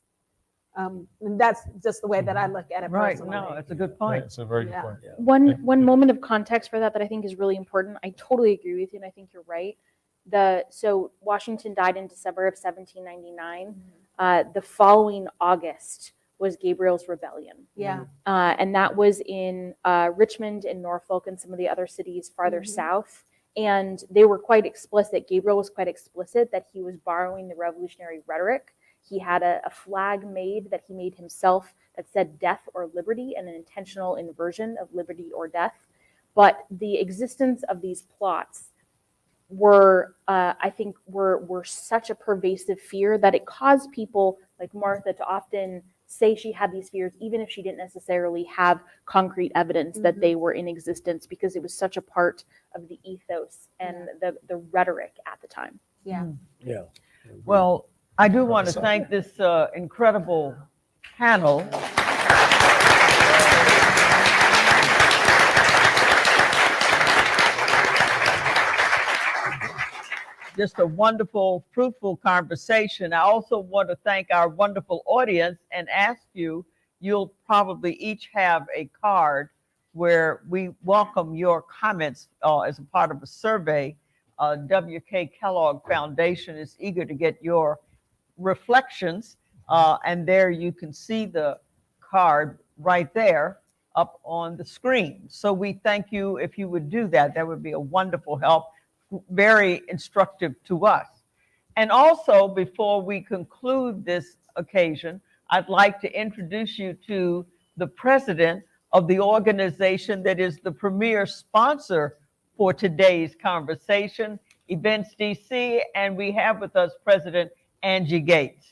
C: And that's just the way that I look at it
D: Right,
C: personally.
D: no, that's a good point.
A: It's a very good
C: Yeah.
A: point.
G: One moment of context for that I think is really important. I totally agree with you, and I think you're right. So Washington died in December of 1799. The following August was Gabriel's Rebellion,
C: Yeah.
G: and that was in Richmond and Norfolk and some of the other cities farther south. And they were quite explicit. Gabriel was quite explicit that he was borrowing the revolutionary rhetoric. He had a flag made that he made himself that said death or liberty, and an intentional inversion of liberty or death. But the existence of these plots were, I think, were such a pervasive fear that it caused people like Martha to often say she had these fears, even if she didn't necessarily have concrete evidence that they were in existence, because it was such a part of the ethos and the rhetoric at the time.
C: Yeah.
F: Yeah.
D: Well, I do want to thank this incredible panel. Just a wonderful, fruitful conversation. I also want to thank our wonderful audience and ask you, you'll probably each have a card where we welcome your comments as a part of a survey. W.K. Kellogg Foundation is eager to get your reflections, and there you can see the card right there up on the screen. So we thank you if you would do that. That would be a wonderful help, very instructive to us. And also, before we conclude this occasion, I'd like to introduce you to the president of the organization that is the premier sponsor for today's conversation, Events DC, and we have with us President Angie Gates.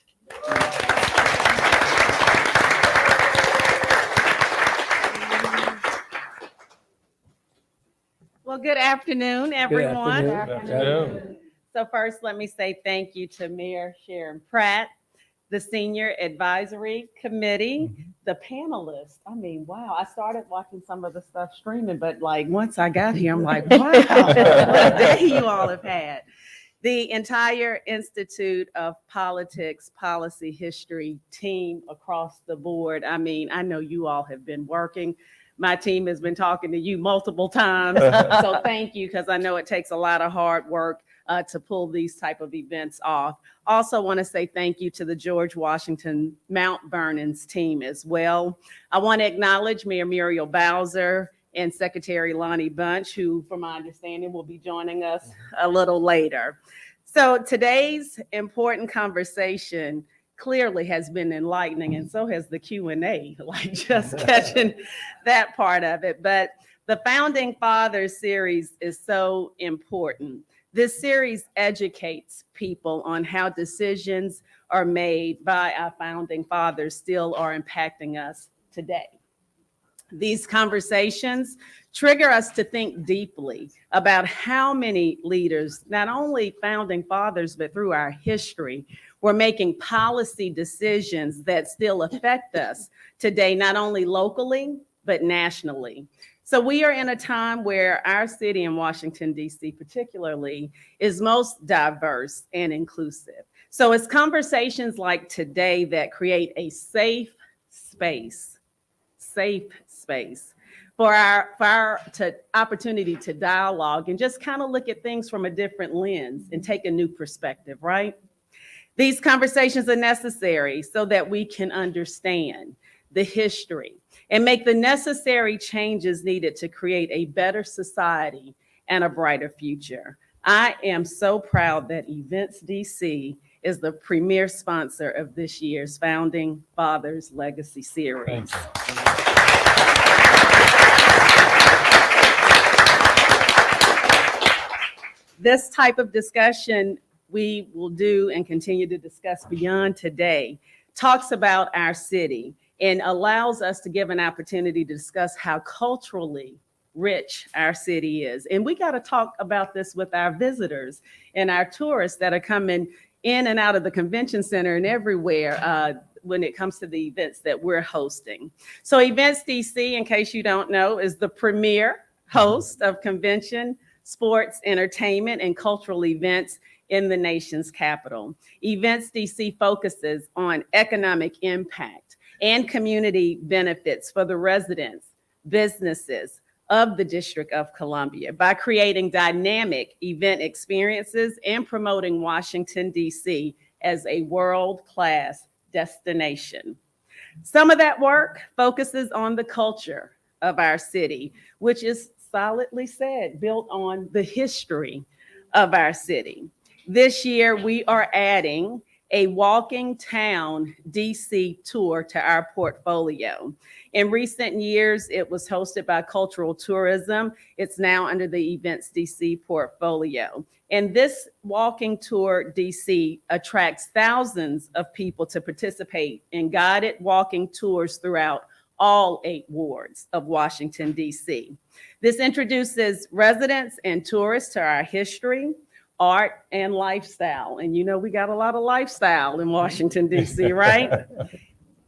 L: Well, good afternoon, everyone.
F: Good
A: afternoon.
L: So first, let me say thank you to Mayor Sharon Pratt, the Senior Advisory Committee, the panelists. I mean, wow, I started watching some of the stuff streaming, but like once I got here, I'm like, wow, what a day you all have had. The entire Institute of Politics Policy History team across the board. I mean, I know you all have been working. My team has been talking to you multiple times. So thank you, because I know it takes a lot of hard work to pull these type of events off. Also want to say thank you to the George Washington Mount Vernon's team as well. I want to acknowledge Mayor Muriel Bowser and Secretary Lonnie Bunch, who, from my understanding, will be joining us a little later. So today's important conversation clearly has been enlightening, and so has the Q&A, like just catching that part of it. But the Founding Fathers series is so important. This series educates people on how decisions are made by our founding fathers still are impacting us today. These conversations trigger us to think deeply about how many leaders, not only founding fathers, but through our history, were making policy decisions that still affect us today, not only locally, but nationally. So we are in a time where our city in Washington, D.C. particularly, is most diverse and inclusive. So it's conversations like today that create a safe space for our opportunity to dialogue and just kind of look at things from a different lens and take a new perspective, right? These conversations are necessary so that we can understand the history and make the necessary changes needed to create a better society and a brighter future. I am so proud that Events DC is the premier sponsor of this year's Founding Fathers Legacy Series. This type of discussion we will do and continue to discuss beyond today talks about our city and allows us to give an opportunity to discuss how culturally rich our city is. And we got to talk about this with our visitors and our tourists that are coming in and out of the convention center and everywhere. when it comes to the events that we're hosting. So Events DC, in case you don't know, is the premier host of convention, sports, entertainment, and cultural events in the nation's capital. Events DC focuses on economic impact and community benefits for the residents, businesses of the District of Columbia by creating dynamic event experiences and promoting Washington, D.C. as a world-class destination. Some of that work focuses on the culture of our city, which is solidly said, built on the history of our city. This year, we are adding a Walking Town DC tour to our portfolio. In recent years, it was hosted by Cultural Tourism. It's now under the Events DC portfolio. And this walking tour DC attracts thousands of people to participate in guided walking tours throughout all 8 wards of Washington, DC. This introduces residents and tourists to our history, art, and lifestyle. And you know, we got a lot of lifestyle in Washington, D.C., right?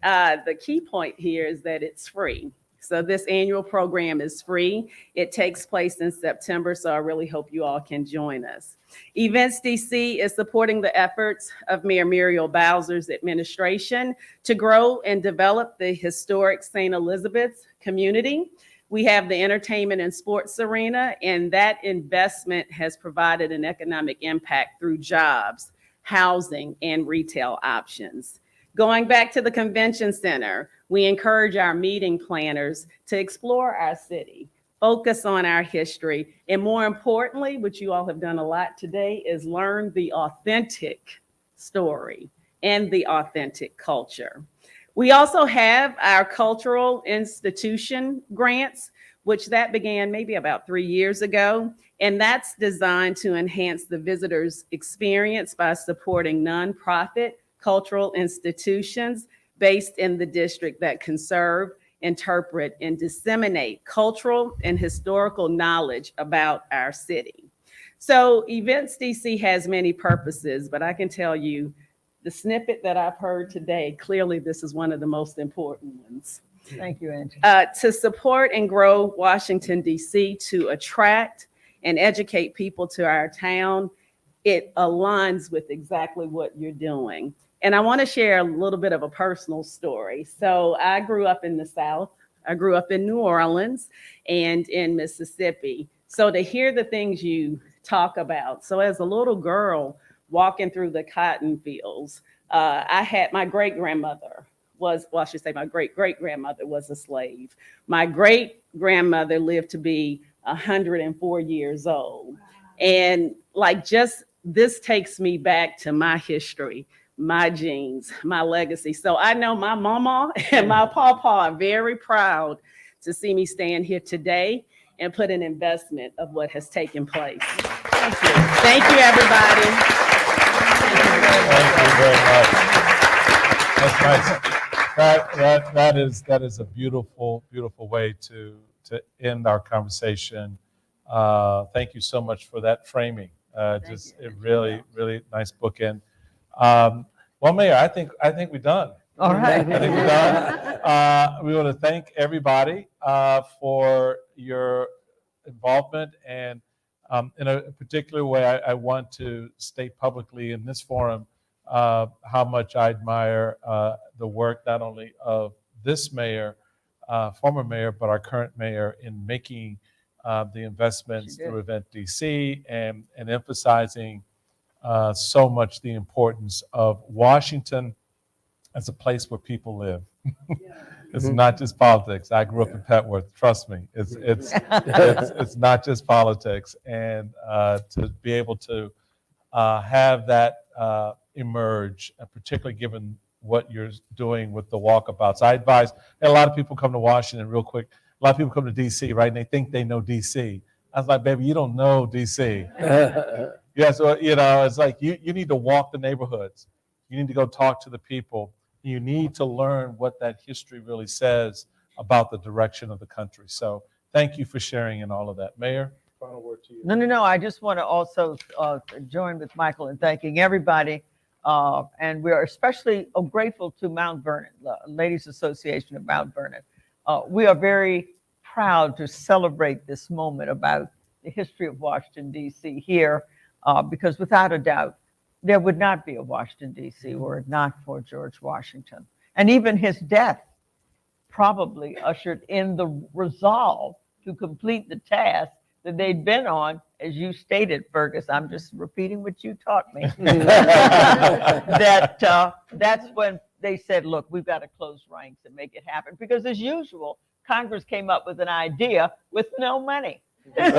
L: The key point here is that it's free. So this annual program is free. It takes place in September, so I really hope you all can join us. Events DC is supporting the efforts of Mayor Muriel Bowser's administration to grow and develop the historic St. Elizabeth's community. We have the entertainment and sports arena, and that investment has provided an economic impact through jobs, housing, and retail options. Going back to the convention center, we encourage our meeting planners to explore our city, focus on our history, and more importantly, which you all have done a lot today, is learn the authentic story and the authentic culture. We also have our cultural institution grants, which that began maybe about 3 years ago. And that's designed to enhance the visitor's experience by supporting nonprofit cultural institutions based in the district that conserve, interpret, and disseminate cultural and historical knowledge about our city. So Events DC has many purposes, but I can tell you the snippet that I've heard today, clearly this is one of the most important ones.
D: Thank you, Angie.
L: To support and grow Washington, D.C., to attract and educate people to our town, it aligns with exactly what you're doing. And I want to share a little bit of a personal story. So I grew up in the South. I grew up in New Orleans and in Mississippi. So to hear the things you talk about, so as a little girl walking through the cotton fields, I had my great-grandmother was, well, I should say my great-great-grandmother was a slave. My great-grandmother lived to be 104 years old. And like just this takes me back to my history, my genes, my legacy. So I know my mama and my papa are very proud to see me stand here today and put an investment of what has taken place. Thank you. Thank you, everybody.
A: Thank you very much. That's nice. That is a beautiful, beautiful way to end our conversation. Thank you so much for that framing. Just a really, really nice bookend. Well, Mayor, I think we're done.
D: All right.
A: I think we're done. We want to thank everybody for your involvement, and in a particular way, I want to state publicly in this forum how much I admire the work not only of this mayor, former mayor, but our current mayor in making the investments through Event DC and emphasizing so much the importance of Washington as a place where people live. It's not just politics. I grew up in Petworth. Trust me, it's not just politics. And to be able to have that emerge, particularly given what you're doing with the walkabouts. I advise, and a lot of people come to Washington real quick. A lot of people come to DC, right? And they think they know DC. I was like, baby, you don't know DC. Yeah, so it's like you need to walk the neighborhoods. You need to go talk to the people. You need to learn what that history really says about the direction of the country. So thank you for sharing in all of that. Mayor, final word to you.
D: No. I just want to also join with Michael in thanking everybody And we are especially grateful to Mount Vernon, the Ladies Association of Mount Vernon. We are very proud to celebrate this moment about the history of Washington, D.C. here, because without a doubt, there would not be a Washington, D.C. were it not for George Washington. And even his death probably ushered in the resolve to complete the task that they'd been on, as you stated, Fergus. I'm just repeating what you taught me. That's when they said, look, we've got to close ranks and make it happen. Because as usual, Congress came up with an idea with no money.
F: That's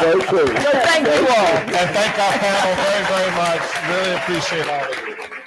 F: so true.
D: So thank you all.
A: And thank our panel very, very much. Really appreciate all of you.